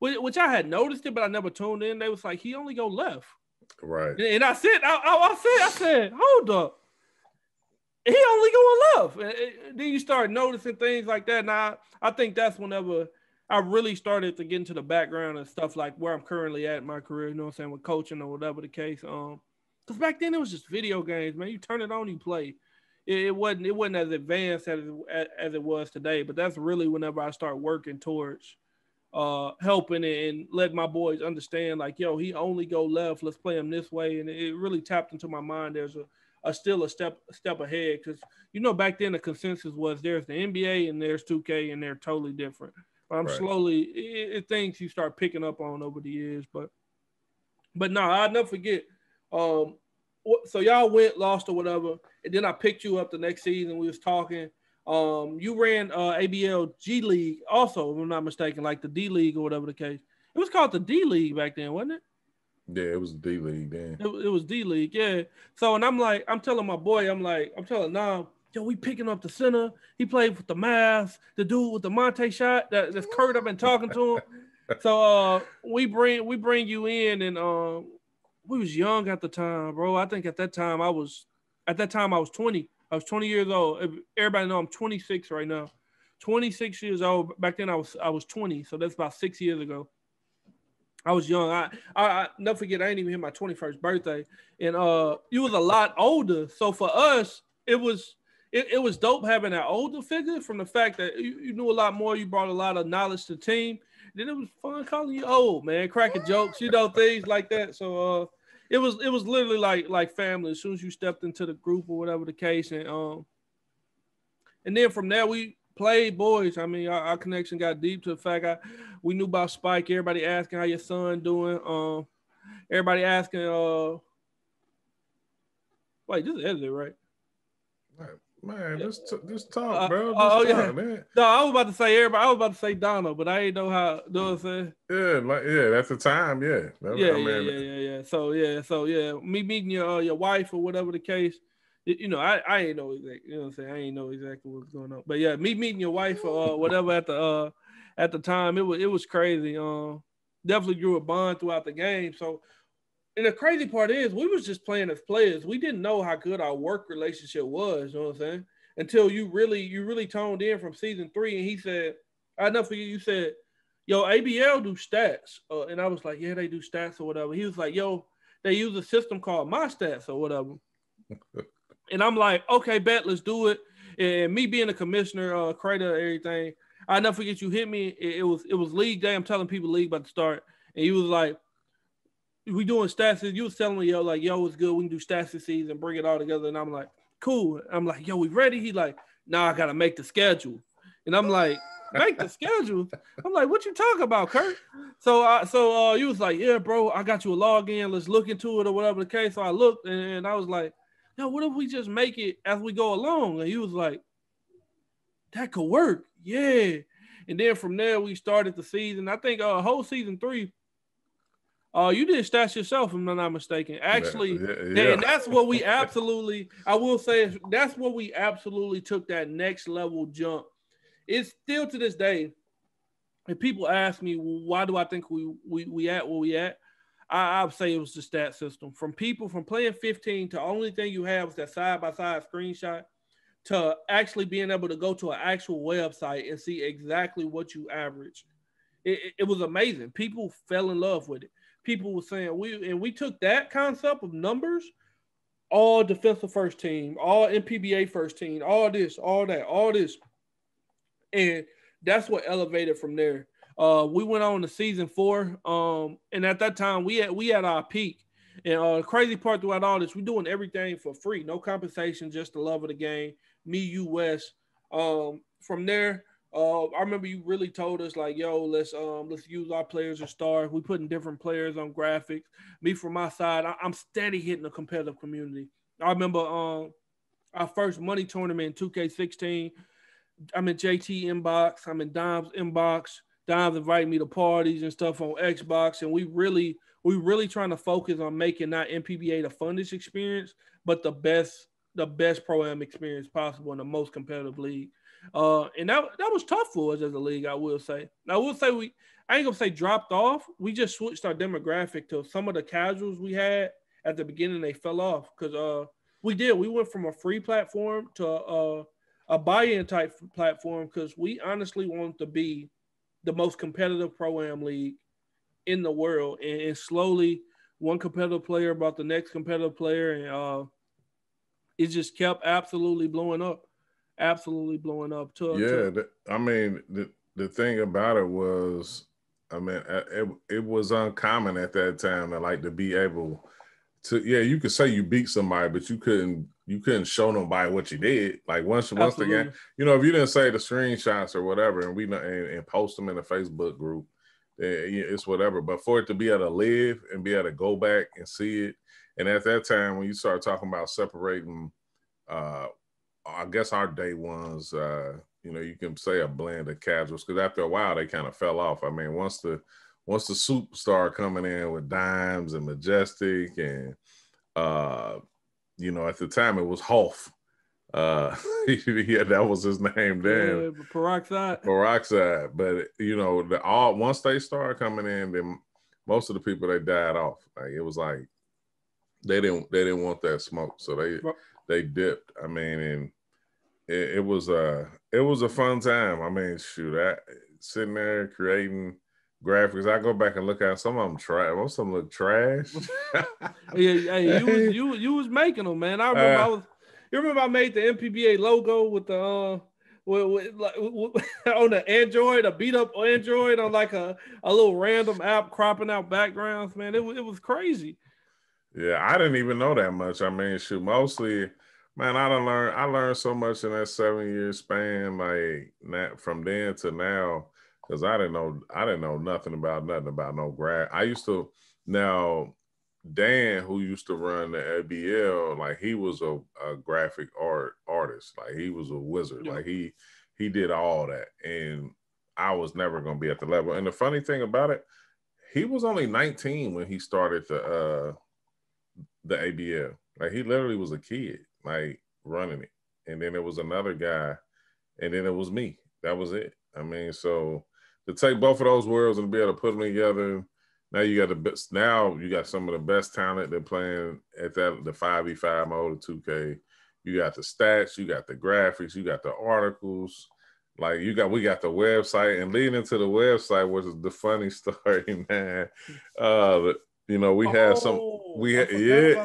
C: Which I had noticed it, but I never tuned in. They was like, he only go left.
B: Right.
C: And I said, I said, hold up. He only going left. And then you start noticing things like that. Now, I think that's whenever I really started to get into the background and stuff like where I'm currently at in my career, you know what I'm saying, with coaching or whatever the case. Because back then it was just video games, man. You turn it on, you play. It wasn't as advanced as it was today, but that's really whenever I start working towards helping and let my boys understand like, yo, he only go left. Let's play him this way. And it really tapped into my mind. There's still a step ahead because, you know, back then the consensus was there's the NBA and there's 2K and they're totally different. But I'm slowly things you start picking up on over the years. But no, I'll never forget. So y'all lost or whatever. And then I picked you up the next season. We was talking. You ran ABL G League also, if I'm not mistaken, like the D League or whatever the case. It was called the D League back then, wasn't it?
B: Yeah, it was D League then.
C: It was D League, yeah. So, and I'm telling my boy, I'm telling Nam, yo, we picking up the center. He played with the Mavs, the dude with the Monte shot. That's CURT. I've been talking to him. So we bring you in, and we was young at the time, bro. I think at that time I was 20. I was 20 years old. Everybody know I'm 26 right now. 26 years old. Back then I was 20, so that's about 6 years ago. I was young. I never forget, I didn't even hit my 21st birthday. And you was a lot older. So for us, it was it was dope having that older figure from the fact that you knew a lot more. You brought a lot of knowledge to the team. Then it was fun calling you old, man, cracking jokes, things like that. So it was literally like family as soon as you stepped into the group or whatever the case. And then from there we played boys. I mean, our connection got deep to the fact we knew about Spike. Everybody asking how your son doing. Everybody asking, wait, this is edited, right?
B: Man, just talk, bro. Talk,
C: yeah.
B: man.
C: No, I was about to say everybody. I was about to say Donald, but I didn't know how. Know what I'm saying?
B: Yeah, that's the time. Yeah,
C: Yeah. So me meeting your wife or whatever the case. I ain't know exactly. You know what I'm saying? I ain't know exactly what was going on. But yeah, me meeting your wife or whatever at the time, it was crazy. Definitely grew a bond throughout the game. So. And the crazy part is we was just playing as players. We didn't know how good our work relationship was, you know what I'm saying? Until you really toned in from season 3 and he said, I never forget, you said, yo, ABL do stats. And I was like, yeah, they do stats or whatever. He was like, yo, they use a system called MyStats or whatever. And I'm like, okay, bet, let's do it. And me being a commissioner, creator, everything, I never forget you hit me. It was league day. I'm telling people league about to start. And he was like, we doing stats. You was telling me, yo, it's good. We can do stats this season, bring it all together. And I'm like, cool. I'm like, yo, we ready? He like, nah, I got to make the schedule. And I'm like, make the schedule? I'm like, what you talking about, Kurt? So you was like, yeah, bro, I got you a login. Let's look into it or whatever the case. So I looked and I was like, yo, what if we just make it as we go along? And he was like, that could work. Yeah. And then from there, we started the season. I think whole season 3, you did stats yourself, if I'm not mistaken. Actually, and that's what we absolutely, I will say, that's what we absolutely took that next level jump. It's still to this day, if people ask me, why do I think we at where we at? I'd say it was the stat system. From playing 15 to only thing you have is that side-by-side screenshot to actually being able to go to an actual website and see exactly what you average. It was amazing. People fell in love with it. People were saying we took that concept of numbers, all defensive first team, all NPBA first team, all this, all that, all this, and that's what elevated from there. We went on to season 4, and at that time we had our peak. And the crazy part throughout all this, we're doing everything for free, no compensation, just the love of the game. Me, you, Wes. From there. I remember you really told us like, yo, let's use our players as stars. We putting different players on graphics. Me from my side, I'm steady hitting the competitive community. I remember our first money tournament in 2K16. I'm in JT inbox. I'm in Dom's inbox. Dom's inviting me to parties and stuff on Xbox, and we really trying to focus on making not NPBA the funnest experience, but the best pro-am experience possible in the most competitive league. And that was tough for us as a league, I will say. I ain't gonna say dropped off. We just switched our demographic to some of the casuals we had at the beginning. They fell off because we went from a free platform to a buy-in type platform because we honestly want to be the most competitive pro-am league in the world. And slowly, one competitive player brought the next competitive player, and it just kept absolutely blowing up. Absolutely blowing up.
B: The thing about it was, it was uncommon at that time to be able to, you could say you beat somebody, but you couldn't show nobody what you did. Like once the game, if you didn't say the screenshots or whatever, and and post them in the Facebook group, it's whatever. But for it to be able to live and be able to go back and see it, and at that time when you start talking about separating, I guess our day ones, you can say a blend of casuals because after a while they kind of fell off. I mean, once the soup started coming in with Dimes and Majestic and at the time it was Hoff. That was his name then.
C: Yeah, Peroxide.
B: But once they started coming in, then most of the people they died off. Like it was like they didn't want that smoke, so they dipped. I mean, and it was a fun time. I mean, sitting there creating graphics. I go back and look at some of them trash. Most of them look trash.
C: You was making them, man. I remember You remember I made the MPBA logo with the on the Android, a beat up Android on like a little random app cropping out backgrounds, man. It was crazy.
B: Yeah, I didn't even know that much. I mean, shoot, mostly, man, I learned so much in that 7-year span, like from then to now, because I didn't know nothing about no grad. I used to now Dan, who used to run the ABL, like he was a graphic artist, like he was a wizard,
C: Yeah.
B: like he did all that, and I was never gonna be at the level. And the funny thing about it, he was only 19 when he started the ABL. Like he literally was a kid, like running it. And then there was another guy, and then it was me. That was it. I mean, so to take both of those worlds and be able to put them together, now you got the best. Now you got some of the best talent that playing at that the 5v5 mode, the 2K. You got the stats, you got the graphics, you got the articles. Like we got the website, and leading into the website was the funny story, man. We had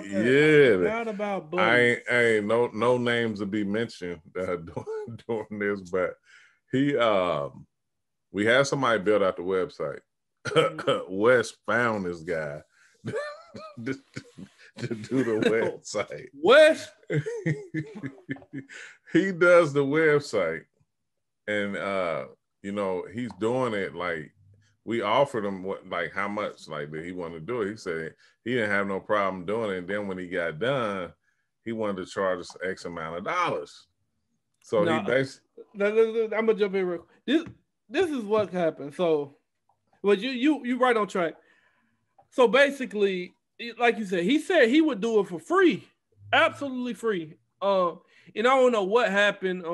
C: Forgot about Buddy.
B: I ain't no names to be mentioned doing this, but we had somebody build out the website. Wes found this guy to do the website.
C: Wes?
B: He does the website, and he's doing it like we offered him how much like that he wanted to do it. He said he didn't have no problem doing it. And then when he got done, he wanted to charge us X amount of dollars. So he basically
C: I'm gonna jump in real quick. This is what happened. So well, you right on track. So basically, like you said he would do it for free. Absolutely free. And I don't know what happened.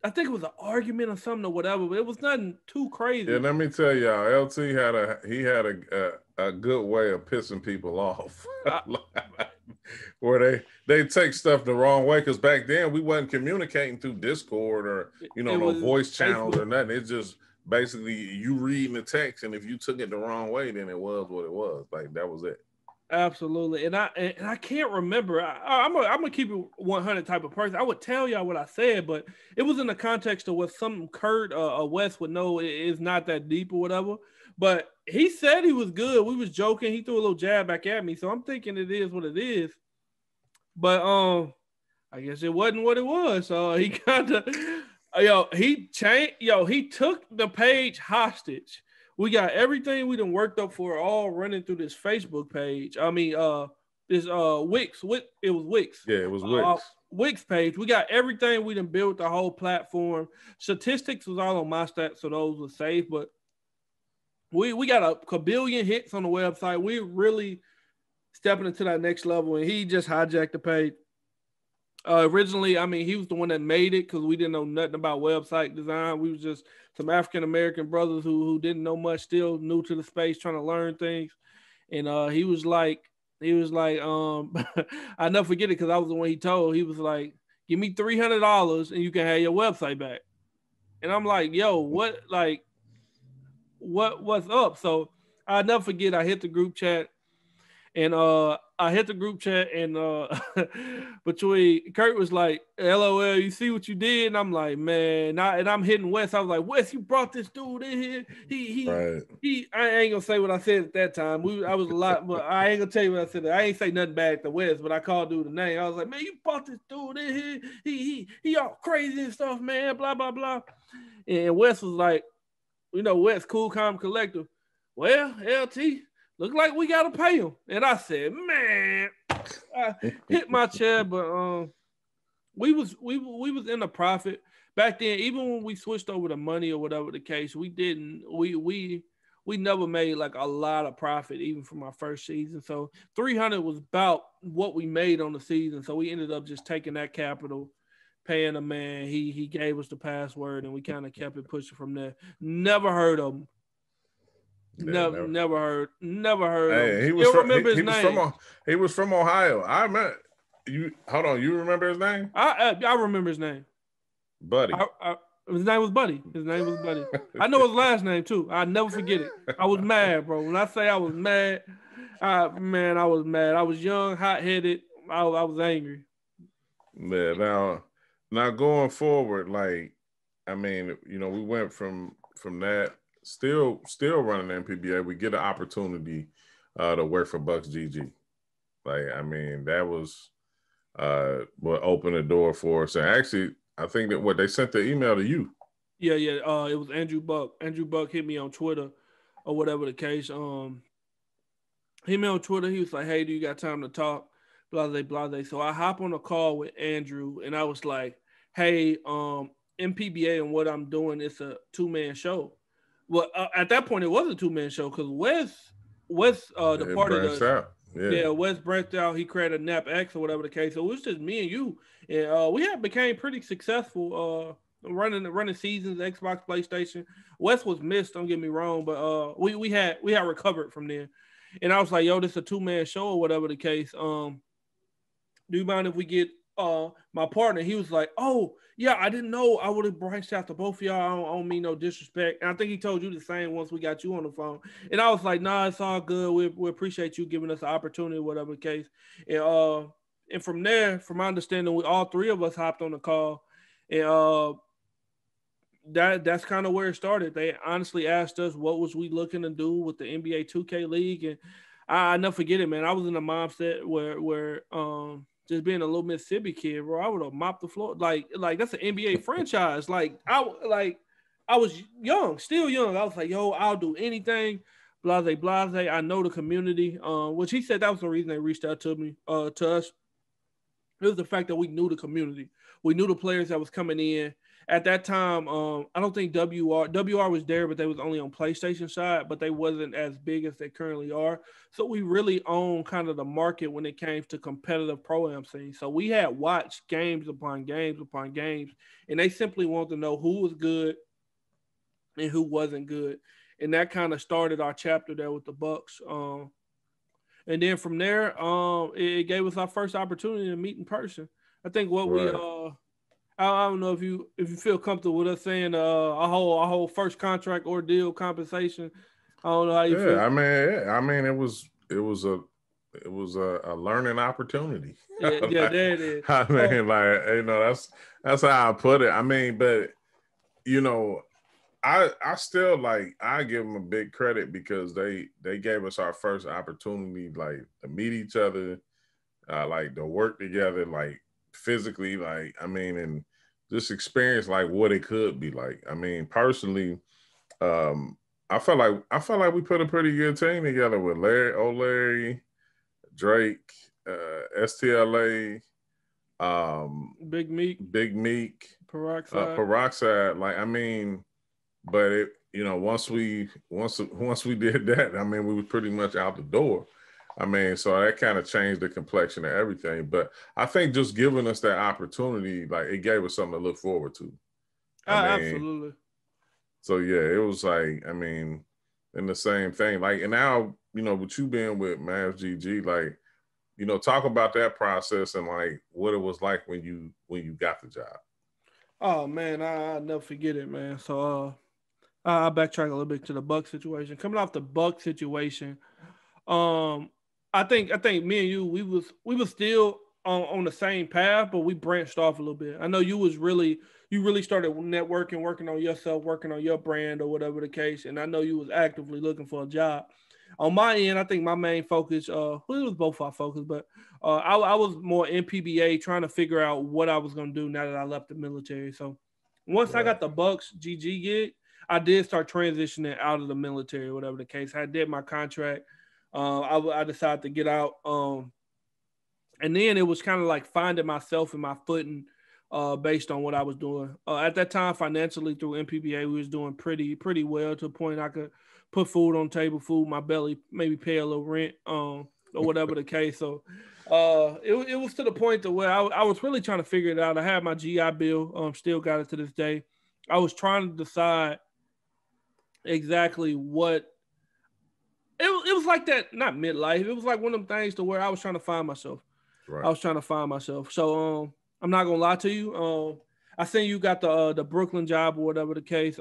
C: I think it was an argument or something or whatever, but it was nothing too crazy.
B: Yeah, let me tell y'all, LT had a good way of pissing people off. Where they take stuff the wrong way, because back then we wasn't communicating through Discord or no voice channels or nothing. It's just basically you reading the text, and if you took it the wrong way, then it was what it was. Like that was it.
C: Absolutely, and I can't remember. I'm gonna keep it 100 type of person. I would tell y'all what I said, but it was in the context of what some CURT or Wes would know is not that deep or whatever. But he said he was good. We was joking. He threw a little jab back at me, so I'm thinking it is what it is. But I guess it wasn't what it was. So he kind of he took the page hostage. We got everything we done worked up for all running through this Facebook page. I mean, this Wix. It was Wix.
B: Yeah, it was Wix.
C: Wix page. We got everything we done built, the whole platform. Statistics was all on my stats, so those were safe. But we got a kabillion hits on the website. We really stepping into that next level, and he just hijacked the page. Originally, I mean, he was the one that made it because we didn't know nothing about website design. We was just some African-American brothers who didn't know much, still new to the space, trying to learn things. And he was like, I'll never forget it because I was the one he told. He was like, give me $300 and you can have your website back. And I'm like, yo, what's up? So I'll never forget, I hit the group chat. And between Kurt was like, LOL, you see what you did? And I'm like, man, and I'm hitting Wes. I was like, Wes, you brought this dude in here. I ain't gonna say what I said at that time. I was a lot, but I ain't gonna tell you what I said. I ain't say nothing bad to Wes, but I called dude the name. I was like, man, you brought this dude in here. He all crazy and stuff, man, blah, blah, blah. And Wes was like, Wes, cool, calm, collective. Well, LT, look like we gotta pay him. And I said, man, I hit my chair, but we was in a profit back then. Even when we switched over to money or whatever the case, we never made like a lot of profit even from our first season. So 300 was about what we made on the season. So we ended up just taking that capital, paying a man. He gave us the password, and we kind of kept it pushing from there. Never heard of him. Never heard.
B: Hey, he was from Ohio. I remember you. Hold on, you remember his name?
C: I remember his name.
B: Buddy.
C: His name was Buddy. I know his last name too. I never forget it. I was mad, bro. When I say I was mad, I was mad. I was young, hot headed. I was angry.
B: Yeah. Now going forward, like, I mean, we went from that still running the MPBA. We get an opportunity to work for Bucks GG. Like, I mean, that was what opened the door for us. And actually, I think that they sent the email to you.
C: Yeah. It was Andrew Buck. Andrew Buck hit me on Twitter or whatever the case. Hit me on Twitter. He was like, "Hey, do you got time to talk?" Blase, blase. So I hop on a call with Andrew, and I was like, "Hey, MPBA and what I'm doing, it's a 2-man show." Well, at that point, it was a 2-man show because Wes departed us.
B: Out.
C: Yeah, Wes branched out. He created Nap X or whatever the case. So it was just me and you, and we became pretty successful. Running seasons, Xbox, PlayStation. Wes was missed. Don't get me wrong, but we had recovered from there. And I was like, "Yo, this is a 2-man show or whatever the case. Do you mind if we get my partner?" He was like, "Oh, yeah, I didn't know. I would have branched out to both of y'all. I don't mean no disrespect." And I think he told you the same once we got you on the phone. And I was like, "Nah, it's all good. We appreciate you giving us the opportunity, whatever the case." And from there, from my understanding, we all three of us hopped on the call. And that's kind of where it started. They honestly asked us what was we looking to do with the NBA 2K League, and I never forget it, man. I was in a mindset where just being a little Mississippi kid, bro, I would have mopped the floor. Like that's an NBA franchise. I was young, still young. I was like, "Yo, I'll do anything." Blase. I know the community. Which he said that was the reason they reached out to me, to us. It was the fact that we knew the community. We knew the players that was coming in. At that time, I don't think WR was there, but they was only on PlayStation side, but they wasn't as big as they currently are. So we really own kind of the market when it came to competitive pro-am scene. So we had watched games upon games upon games, and they simply wanted to know who was good and who wasn't good. And that kind of started our chapter there with the Bucks. And then from there, it gave us our first opportunity to meet in person. I think what
B: Right.
C: I don't know if you feel comfortable with us saying our whole first contract ordeal compensation. I don't know how you feel.
B: I mean, it was a learning opportunity.
C: Yeah, there it is.
B: I mean, that's how I put it. I mean, but I still I give them a big credit because they gave us our first opportunity to meet each other, to work together, physically, and just experience what it could be like. I mean, personally, I felt like we put a pretty good team together with Larry, Drake, STLA,
C: Big Meek,
B: Peroxide. But it, once we did that, I mean, we were pretty much out the door. I mean, so that kind of changed the complexion of everything. But I think just giving us that opportunity, it gave us something to look forward to.
C: Absolutely.
B: So yeah, it was and the same thing. And now, with you being with MavsGG, talk about that process and what it was like when you got the job.
C: Oh man, I'll never forget it, man. So I'll backtrack a little bit to the Buck situation. Coming off the Buck situation, I think me and you, we was still on the same path, but we branched off a little bit. I know you really started networking, working on yourself, working on your brand or whatever the case. And I know you was actively looking for a job. On my end, I think my main focus, it was both our focus, but I was more in PBA trying to figure out what I was going to do now that I left the military. So once I got the Bucks GG gig, I did start transitioning out of the military, whatever the case. I did my contract. I decided to get out. And then it was kind of like finding myself and my footing based on what I was doing. At that time, financially through MPBA, we was doing pretty well to the point I could put food on the table, food my belly, maybe pay a little rent or whatever the case. So it was to the point to where I was really trying to figure it out. I had my GI Bill, still got it to this day. I was trying to decide exactly what it was like that, not midlife. It was like one of them things to where I was trying to find myself. Right. I was trying to find myself. So I'm not gonna lie to you. I seen you got the Brooklyn job or whatever the case.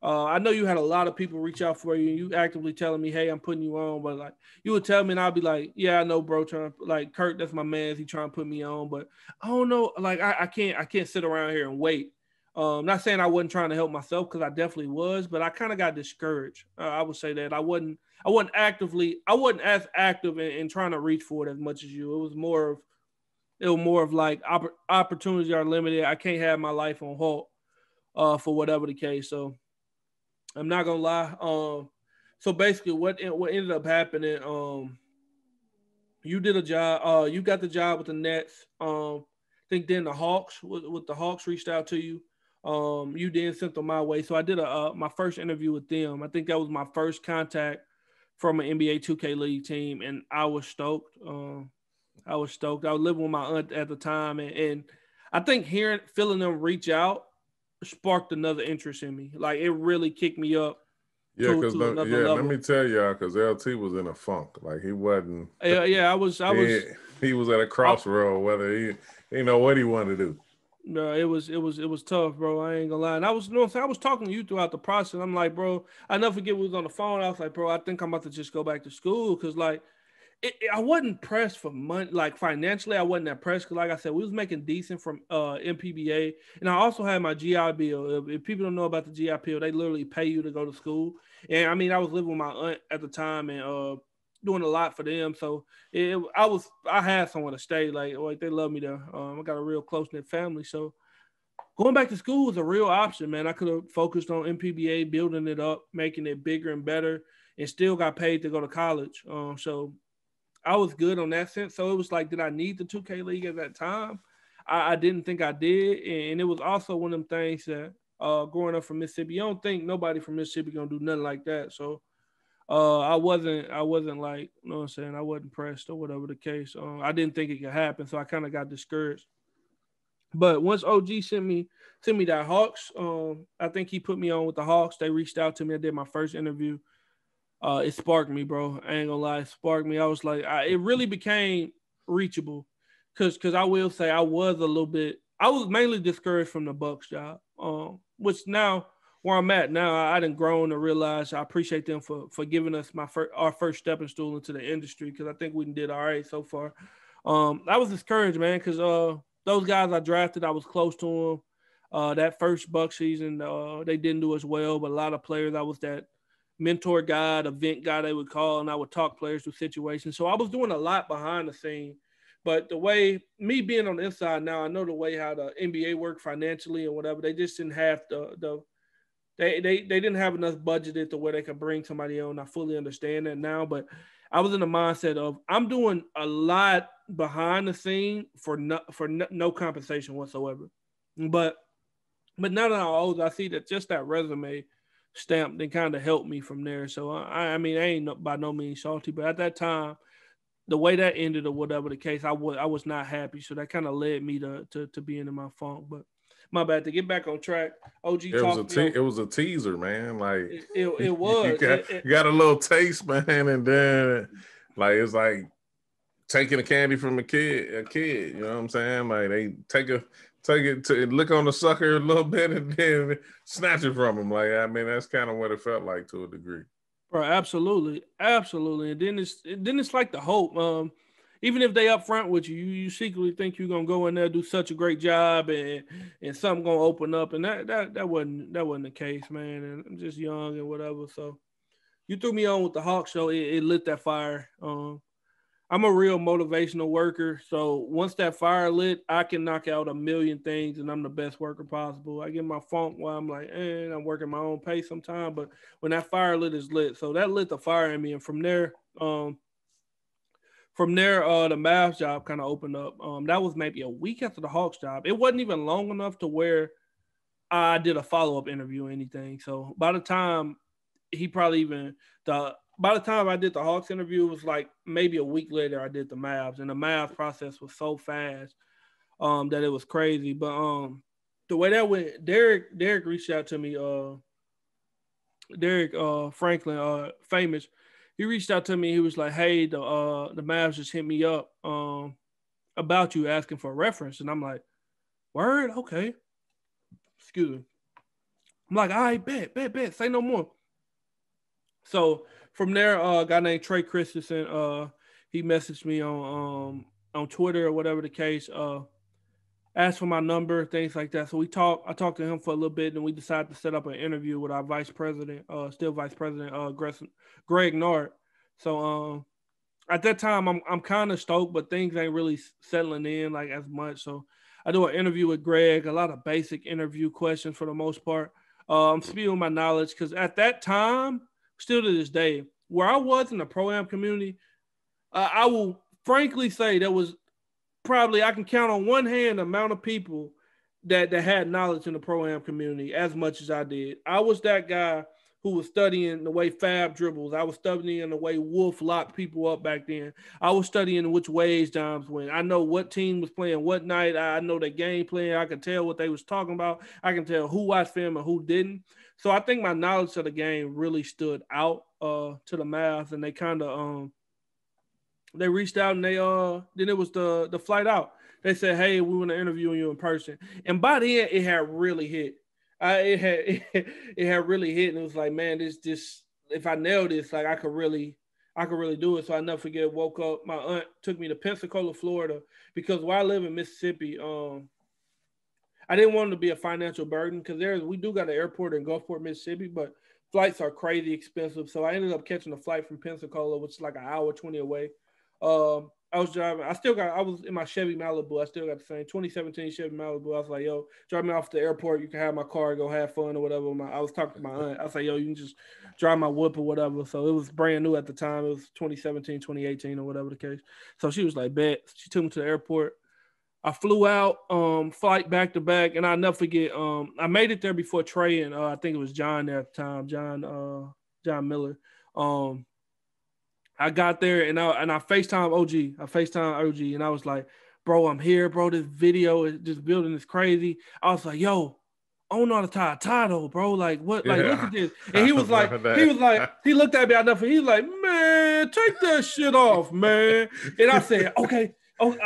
C: I know you had a lot of people reach out for you, and you actively telling me, "Hey, I'm putting you on," but like you would tell me, and I'll be like, "Yeah, I know, bro. Trying to, like Kurt, that's my man. He trying to put me on, but I don't know. Like I can't sit around here and wait." Not saying I wasn't trying to help myself because I definitely was, but I kind of got discouraged. I would say that I wasn't as active in trying to reach for it as much as you. It was more of like opportunities are limited. I can't have my life on hold for whatever the case. So I'm not gonna lie. So basically, what ended up happening? You did a job. You got the job with the Nets. I think then the Hawks with the Hawks reached out to you. You then sent them my way. So I did my first interview with them. I think that was my first contact from an NBA 2K League team, and I was stoked. I was stoked. I was living with my aunt at the time, and I think feeling them reach out sparked another interest in me. Like it really kicked me up
B: Yeah,
C: to another level.
B: let me tell y'all, because LT was in a funk. Like he wasn't.
C: Yeah, I was.
B: He was at a crossroad. Whether he didn't know what he wanted to do.
C: No, it was tough, bro. I ain't gonna lie. And I was, I was talking to you throughout the process. I'm like, bro, I never forget we was on the phone. I was like, bro, I think I'm about to just go back to school because like. I wasn't pressed for money, like financially. I wasn't that pressed because, like I said, we was making decent from MPBA, and I also had my GI Bill. If people don't know about the GI Bill, they literally pay you to go to school. And I mean, I was living with my aunt at the time and doing a lot for them. So I had somewhere to stay. Like they love me there. I got a real close knit family. So going back to school was a real option, man. I could have focused on MPBA, building it up, making it bigger and better, and still got paid to go to college. So I was good on that sense. So it was like, did I need the 2K League at that time? I didn't think I did. And it was also one of them things that growing up from Mississippi, you don't think nobody from Mississippi gonna do nothing like that. So I wasn't like, you know what I'm saying? I wasn't pressed or whatever the case. I didn't think it could happen. So I kind of got discouraged. But once OG sent me that Hawks, I think he put me on with the Hawks. They reached out to me. I did my first interview. It sparked me, bro. I ain't gonna lie, it sparked me. I was like, it really became reachable, cause I will say I was mainly discouraged from the Bucks job, which now where I'm at now, I done grown to realize I appreciate them for giving us our first stepping stool into the industry, because I think we did all right so far. I was discouraged, man, because those guys I drafted, I was close to them. That first Bucks season, they didn't do as well, but a lot of players, I was that mentor guy, the vent guy they would call, and I would talk players through situations. So I was doing a lot behind the scene. But the way me being on the inside now, I know the way how the NBA worked financially and whatever. They just didn't have they didn't have enough budgeted to where they could bring somebody on. I fully understand that now, but I was in the mindset of I'm doing a lot behind the scene for no compensation whatsoever. But now that I'm older, I see that just that resume stamped and kind of helped me from there. So I mean, I ain't by no means salty, but at that time, the way that ended or whatever the case, I was not happy. So that kind of led me to being in my funk. But my bad. To get back on track, OG
B: it was a teaser, man. Like
C: it was.
B: You got a little taste, man, and then like it's like taking a candy from a kid. You know what I'm saying? Like they take it to lick on the sucker a little bit and then snatch it from him. Like, I mean, that's kind of what it felt like to a degree.
C: Bro, absolutely. And then it's like the hope. Even if they up front with you, you secretly think you're gonna go in there, do such a great job, and something gonna open up. And that wasn't the case, man. And I'm just young and whatever. So you threw me on with the Hawk show. It lit that fire. I'm a real motivational worker. So once that fire lit, I can knock out a million things and I'm the best worker possible. I get my funk while I'm like, I'm working my own pace sometimes. But when that fire lit is lit. So that lit the fire in me. And from there, the Mavs job kind of opened up. That was maybe a week after the Hawks job. It wasn't even long enough to where I did a follow-up interview or anything. So by the time by the time I did the Hawks interview, it was like maybe a week later I did the Mavs, and the Mavs process was so fast that it was crazy. But the way that went, Derek reached out to me. Derek Franklin, famous, he reached out to me. He was like, "Hey, the Mavs just hit me up about you, asking for a reference," and I'm like, "Word, okay." Excuse me. I'm like, all right, bet, say no more. So from there, a guy named Trey Christensen, he messaged me on Twitter or whatever the case, asked for my number, things like that. So I talked to him for a little bit, and we decided to set up an interview with our vice president, still vice president, Greg Nard. So at that time, I'm kind of stoked, but things ain't really settling in like as much. So I do an interview with Greg, a lot of basic interview questions for the most part. I'm spewing my knowledge because at that time, still to this day, where I was in the pro-am community, I will frankly say there was probably, I can count on one hand the amount of people that had knowledge in the pro-am community as much as I did. I was that guy who was studying the way Fab dribbles. I was studying the way Wolf locked people up back then. I was studying which ways Dimes went. I know what team was playing what night. I know the game plan. I could tell what they was talking about. I can tell who watched film and who didn't. So I think my knowledge of the game really stood out to the Mavs, and they kind of they reached out, and then it was the flight out. They said, hey, we want to interview you in person. And by then it had really hit. It had really hit, and it was like, man, this if I nail this, like I could really do it. So I never forget, woke up, my aunt took me to Pensacola, Florida, because while I live in Mississippi, I didn't want it to be a financial burden because we do got an airport in Gulfport, Mississippi, but flights are crazy expensive. So I ended up catching a flight from Pensacola, which is like an hour 20 away. I was driving. I was in my Chevy Malibu. I still got the same 2017 Chevy Malibu. I was like, yo, drive me off the airport. You can have my car, go have fun or whatever. I was talking to my aunt. I was like, yo, you can just drive my Whoop or whatever. So it was brand new at the time. It was 2017, 2018 or whatever the case. So she was like, bet. She took me to the airport. I flew out, flight back to back, and I'll never forget. I made it there before Trey and I think it was John there at the time, John Miller. I got there and I FaceTime OG, and I was like, bro, I'm here, bro. This building is crazy. I was like, yo, I don't know how to tie a tie though, bro. Like what? Like look at this. And he was like, he looked at me enough, and he was like, man, take that shit off, man. And I said, okay. Oh,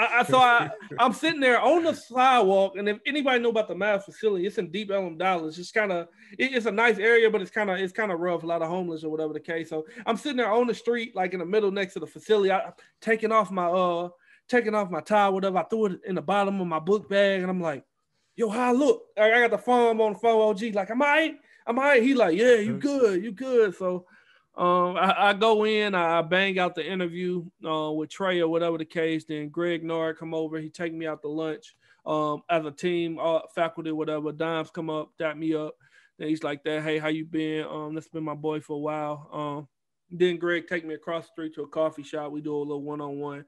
C: I'm sitting there on the sidewalk, and if anybody know about the Mavs facility, it's in Deep Ellum Dallas. It's a nice area, but it's kind of rough. A lot of homeless or whatever the case. So I'm sitting there on the street, like in the middle next to the facility. I taking off my tie, whatever. I threw it in the bottom of my book bag, and I'm like, yo, how I look? I got the phone. I'm on the phone. OG, like, am I right? He like, yeah, you good. So. I go in, I bang out the interview with Trey or whatever the case. Then Greg Nard come over. He take me out to lunch as a team, faculty, whatever. Dimes come up, dap me up. Then he's like that. Hey, how you been? That's been my boy for a while. Then Greg take me across the street to a coffee shop. We do a little one-on-one.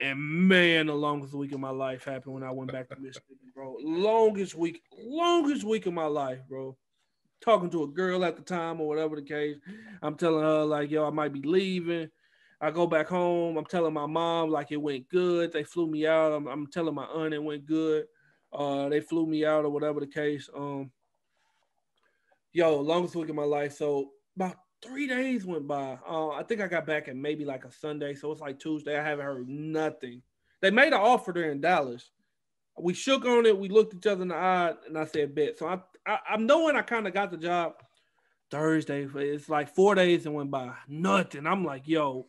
C: And man, the longest week of my life happened when I went back to Mississippi, bro. Longest week of my life, bro. Talking to a girl at the time or whatever the case. I'm telling her, like, yo, I might be leaving. I go back home. I'm telling my mom, like, it went good. They flew me out. I'm telling my aunt it went good. They flew me out or whatever the case. Longest week of my life. So about 3 days went by. I think I got back at maybe like a Sunday. So it's like Tuesday. I haven't heard nothing. They made an offer there in Dallas. We shook on it. We looked each other in the eye, and I said, bet. So I'm knowing I kind of got the job Thursday. It's like 4 days and went by. Nothing. I'm like, yo,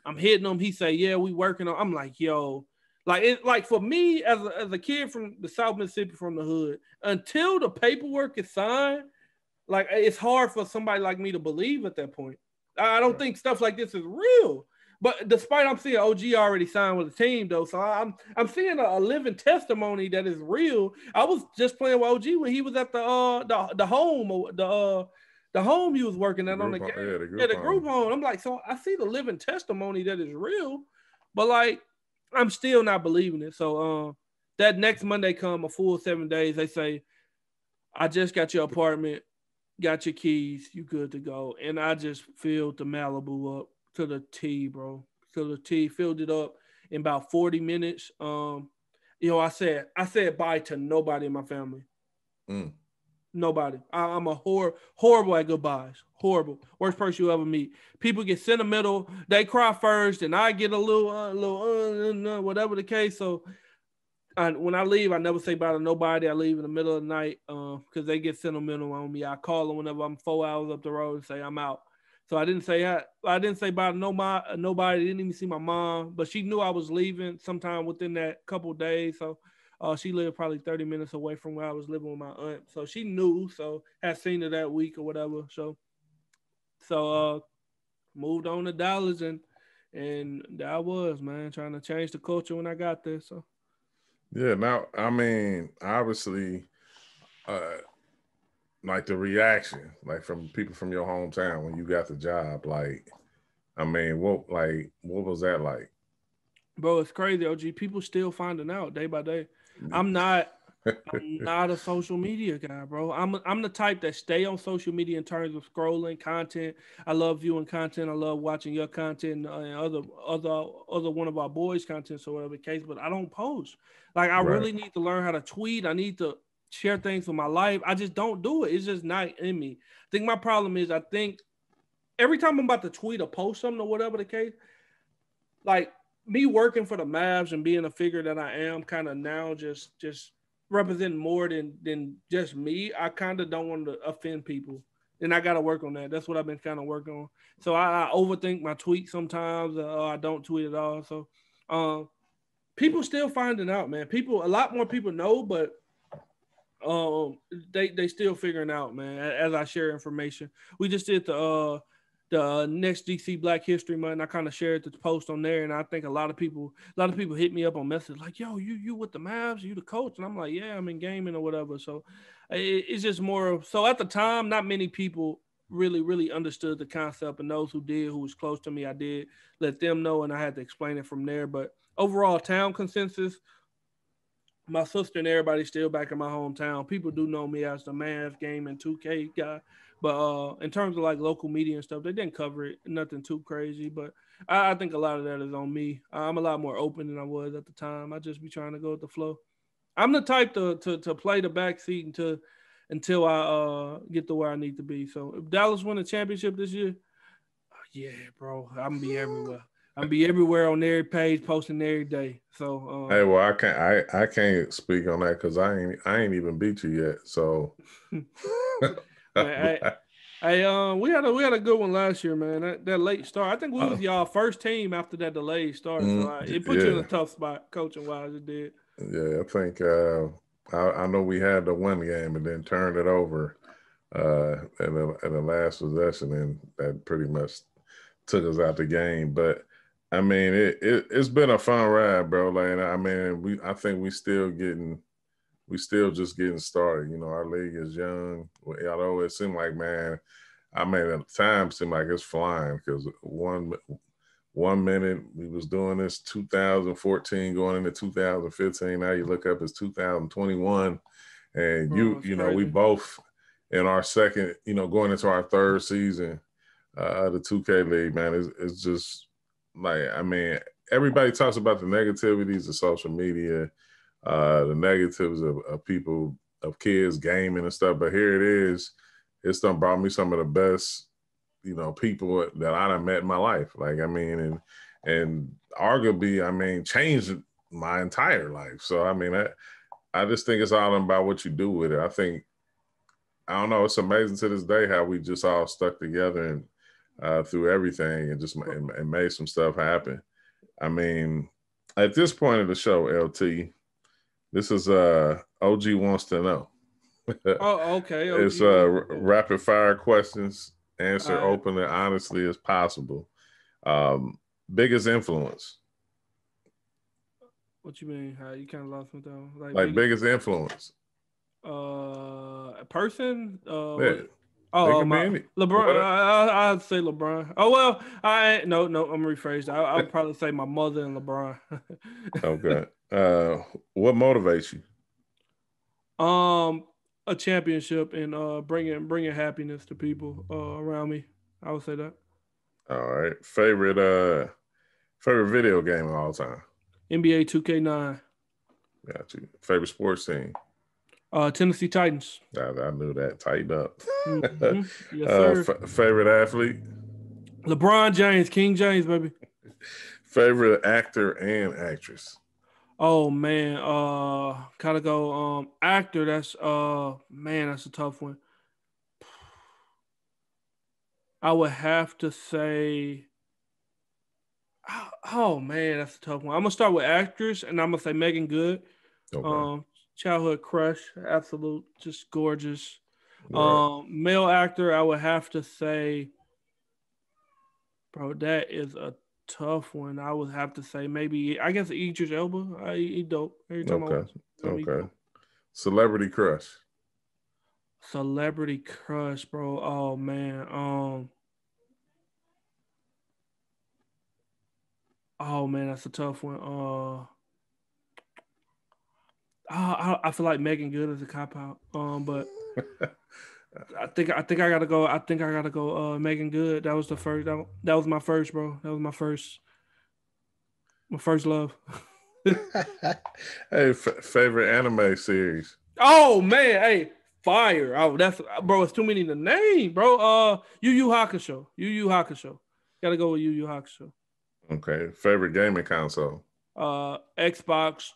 C: I'm hitting them. He say, yeah, we working on. I'm like, yo. Like for me as a kid from the South Mississippi, from the hood, until the paperwork is signed, like it's hard for somebody like me to believe at that point. I don't think stuff like this is real. But despite I'm seeing OG already signed with the team though, so I'm seeing a living testimony that is real. I was just playing with OG when he was at the home he was working at on the game. The group home. I'm like, so I see the living testimony that is real, but like I'm still not believing it. So that next Monday come a full 7 days, they say, I just got your apartment, got your keys, you good to go. And I just filled the Malibu up to the T, bro. To the T, filled it up in about 40 minutes. I said bye to nobody in my family. Nobody. I'm a horrible at goodbyes. Horrible. Worst person you ever meet. People get sentimental. They cry first, and I get a little whatever the case. So when I leave, I never say bye to nobody. I leave in the middle of the night because they get sentimental on me. I call them whenever I'm 4 hours up the road and say I'm out. So I didn't say bye to nobody. Didn't even see my mom, but she knew I was leaving sometime within that couple of days. So she lived probably 30 minutes away from where I was living with my aunt. So she knew. So had seen her that week or whatever. So moved on to Dallas and there I was, man, trying to change the culture when I got there. So.
B: Yeah, now, I mean, obviously, like the reaction, like from people from your hometown when you got the job, like, I mean, what was that like?
C: Bro, it's crazy, OG. People still finding out day by day. I'm not a social media guy, bro. I'm the type that stay on social media in terms of scrolling content. I love viewing content. I love watching your content and other one of our boys' content, so whatever the case. But I don't post. Like I really need to learn how to tweet. I need to share things with my life. I just don't do it. It's just not in me. I think my problem is I think every time I'm about to tweet or post something or whatever the case, like me working for the Mavs and being a figure that I am, kind of now just representing more than just me. I kind of don't want to offend people, and I got to work on that. That's what I've been kind of working on. So I overthink my tweets sometimes. I don't tweet at all. So people still finding out, man. A lot more people know, but they still figuring out, man. As I share information, we just did the next DC Black History Month. I kind of shared the post on there, and I think a lot of people hit me up on message like, "Yo, you with the Mavs? You the coach?" And I'm like, "Yeah, I'm in gaming or whatever." So it's just more of, so at the time, not many people really understood the concept, and those who did, who was close to me, I did let them know, and I had to explain it from there. But overall, town consensus, my sister and everybody still back in my hometown. People do know me as the Mavs gaming 2K guy. But in terms of like local media and stuff, they didn't cover it. Nothing too crazy. But I think a lot of that is on me. I'm a lot more open than I was at the time. I just be trying to go with the flow. I'm the type to play the back seat until I get to where I need to be. So if Dallas win a championship this year, yeah, bro, I'm gonna be everywhere. I'm gonna be everywhere on every page, posting every day. So
B: hey, well, I can't speak on that because I ain't even beat you yet. So
C: man, we had a good one last year, man. That late start, I think we was y'all first team after that delayed start. So it put you in a tough spot, coaching wise. It did.
B: Yeah, I think I know we had the one game and then turned it over in the last possession, and that pretty much took us out the game. But I mean, it's been a fun ride, bro. Like, I mean, I think we still just getting started. You know, our league is young. Although it seemed like, man, I mean, at the time, it seemed like it's flying because one minute we was doing this 2014 going into 2015. Now you look up, it's 2021, and you know, we both in our second, you know, going into our third season of the 2K League, man. It's just like, I mean, everybody talks about the negativities of social media, the negatives of people, of kids gaming and stuff, but here it is. It's done brought me some of the best, you know, people that I done met in my life. Like, I mean, and arguably, I mean, changed my entire life. So, I mean, I just think it's all about what you do with it. I don't know, it's amazing to this day how we just all stuck together and through everything and just and made some stuff happen. I mean, at this point of the show, LT, this is OG Wants to Know.
C: Oh, okay.
B: It's rapid fire questions. Answer openly, honestly as possible. Biggest influence.
C: What you mean? How you kind of lost me though?
B: Like biggest influence.
C: A person.
B: Yeah.
C: LeBron. I'd say LeBron. Oh well, no. I'm gonna rephrase. I'll probably say my mother and LeBron.
B: Okay. What motivates you?
C: A championship and bringing happiness to people around me. I would say that.
B: All right. Favorite video game of all time?
C: NBA 2K9.
B: Got you. Favorite sports team?
C: Tennessee Titans.
B: I knew that. Tighten up.
C: Mm-hmm. Yes, sir.
B: Favorite athlete?
C: LeBron James, King James, baby.
B: Favorite actor and actress?
C: Oh man, gotta go. Actor. That's man, that's a tough one. I would have to say. Oh man, that's a tough one. I'm gonna start with actress, and I'm gonna say Megan Good.
B: Okay.
C: Childhood crush, absolute, just gorgeous.
B: Right.
C: Male actor, I would have to say, bro, that is a tough one. I would have to say maybe, I guess Idris Elba. He dope. Every time I
B: Okay.
C: watch him, he
B: Okay.
C: dope.
B: Celebrity crush.
C: Celebrity crush, bro. Oh man. Oh man, that's a tough one. I feel like Megan Good is a cop out. But I gotta go. I think I gotta go. Megan Good. That was the first. That was my first, bro. That was my first. My first love.
B: Hey, favorite anime series.
C: Oh man, hey, fire! Oh, that's bro. It's too many to name, bro. Yu Yu Hakusho. Yu Yu Hakusho. Gotta go with Yu Yu Hakusho.
B: Okay. Favorite gaming console.
C: Xbox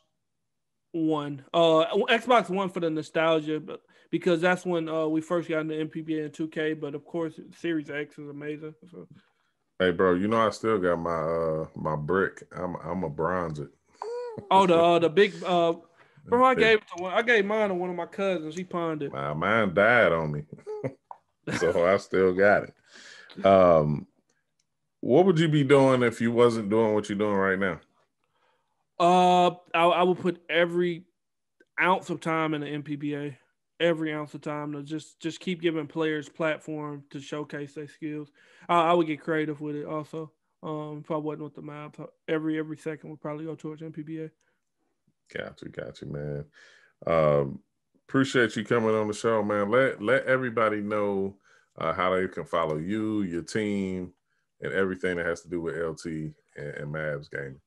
C: One. Xbox One for the nostalgia, but because that's when we first got into MPBA and 2K. But of course, Series X is amazing. So.
B: Hey, bro, you know I still got my my brick. I'm a bronze it.
C: Oh, the big bro. I gave mine to one of my cousins. He pawned it.
B: Mine died on me, so I still got it. What would you be doing if you wasn't doing what you're doing right now?
C: I would put every ounce of time in the MPBA. Every ounce of time to just keep giving players platform to showcase their skills. I would get creative with it also. If I wasn't with the map, every second would probably go towards MPBA.
B: Got you, man. Appreciate you coming on the show, man. Let everybody know how they can follow you, your team, and everything that has to do with LT and Mavs gaming.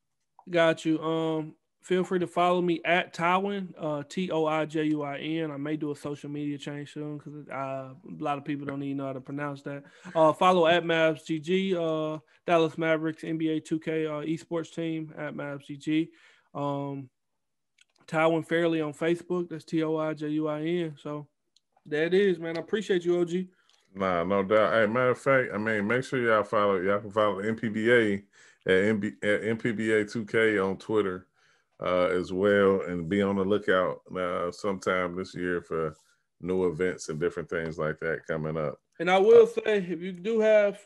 C: Got you. Feel free to follow me at Toijuin, Toijuin. I may do a social media change soon because a lot of people don't even know how to pronounce that. Follow at MavsGG, Dallas Mavericks, NBA 2K esports team at MavsGG. Toijuin Fairley on Facebook. That's Toijuin. So there it is, man. I appreciate you, OG.
B: Nah, no doubt. Hey, matter of fact, I mean, make sure y'all can follow MPBA at MPBA 2K on Twitter as well, and be on the lookout sometime this year for new events and different things like that coming up.
C: And I will say, if you do have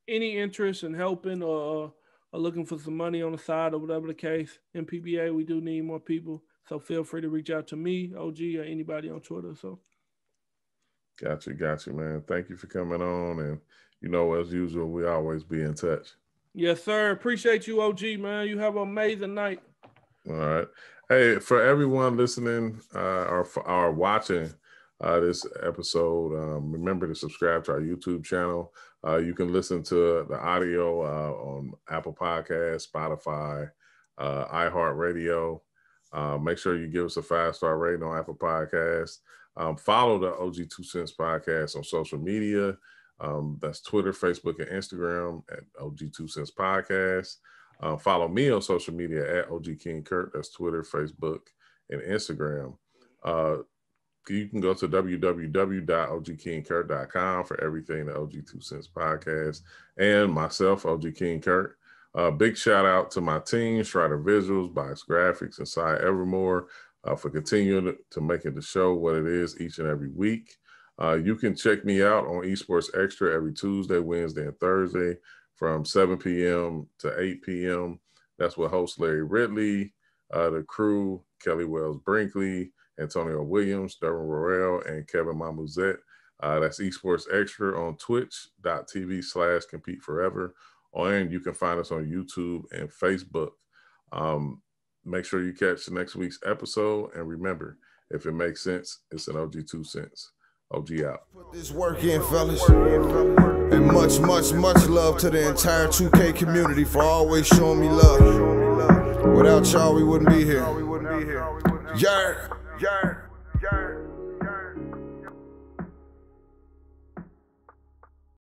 C: any interest in helping or looking for some money on the side or whatever the case, MPBA, we do need more people. So feel free to reach out to me, OG, or anybody on Twitter. So.
B: Got you, man. Thank you for coming on. And, you know, as usual, we always be in touch.
C: Yes, sir. Appreciate you, OG, man. You have an amazing night.
B: All right. Hey, for everyone listening or watching this episode, remember to subscribe to our YouTube channel. You can listen to the audio on Apple Podcasts, Spotify, iHeartRadio. Make sure you give us a 5-star rating on Apple Podcasts. Follow the OG2CENTS podcast on social media. That's Twitter, Facebook, and Instagram at OG2CENTS podcast. Follow me on social media at OG King CURT. That's Twitter, Facebook, and Instagram. You can go to www.ogkingcurt.com for everything the OG2CENTS podcast and myself, OG King CURT. Big shout out to my team, Strider Visuals, Box Graphics, and Cy Evermore for continuing to making the show what it is each and every week. You can check me out on EsportsXTRA every Tuesday, Wednesday, and Thursday from 7 p.m. to 8 p.m. That's with host Larry Ridley, the crew, Kelly Wells Brinkley, Antonio Williams, Durham Royale, and Kevin Mamuzet. That's EsportsXTRA on twitch.tv/CompeteForever. And you can find us on YouTube and Facebook. Make sure you catch the next week's episode. And remember, if it makes sense, it's an OG2CENTS. OG out.
A: Put this work in, fellas. And much, much, much love to the entire 2K community for always showing me love. Without y'all, we wouldn't be here. Yeah.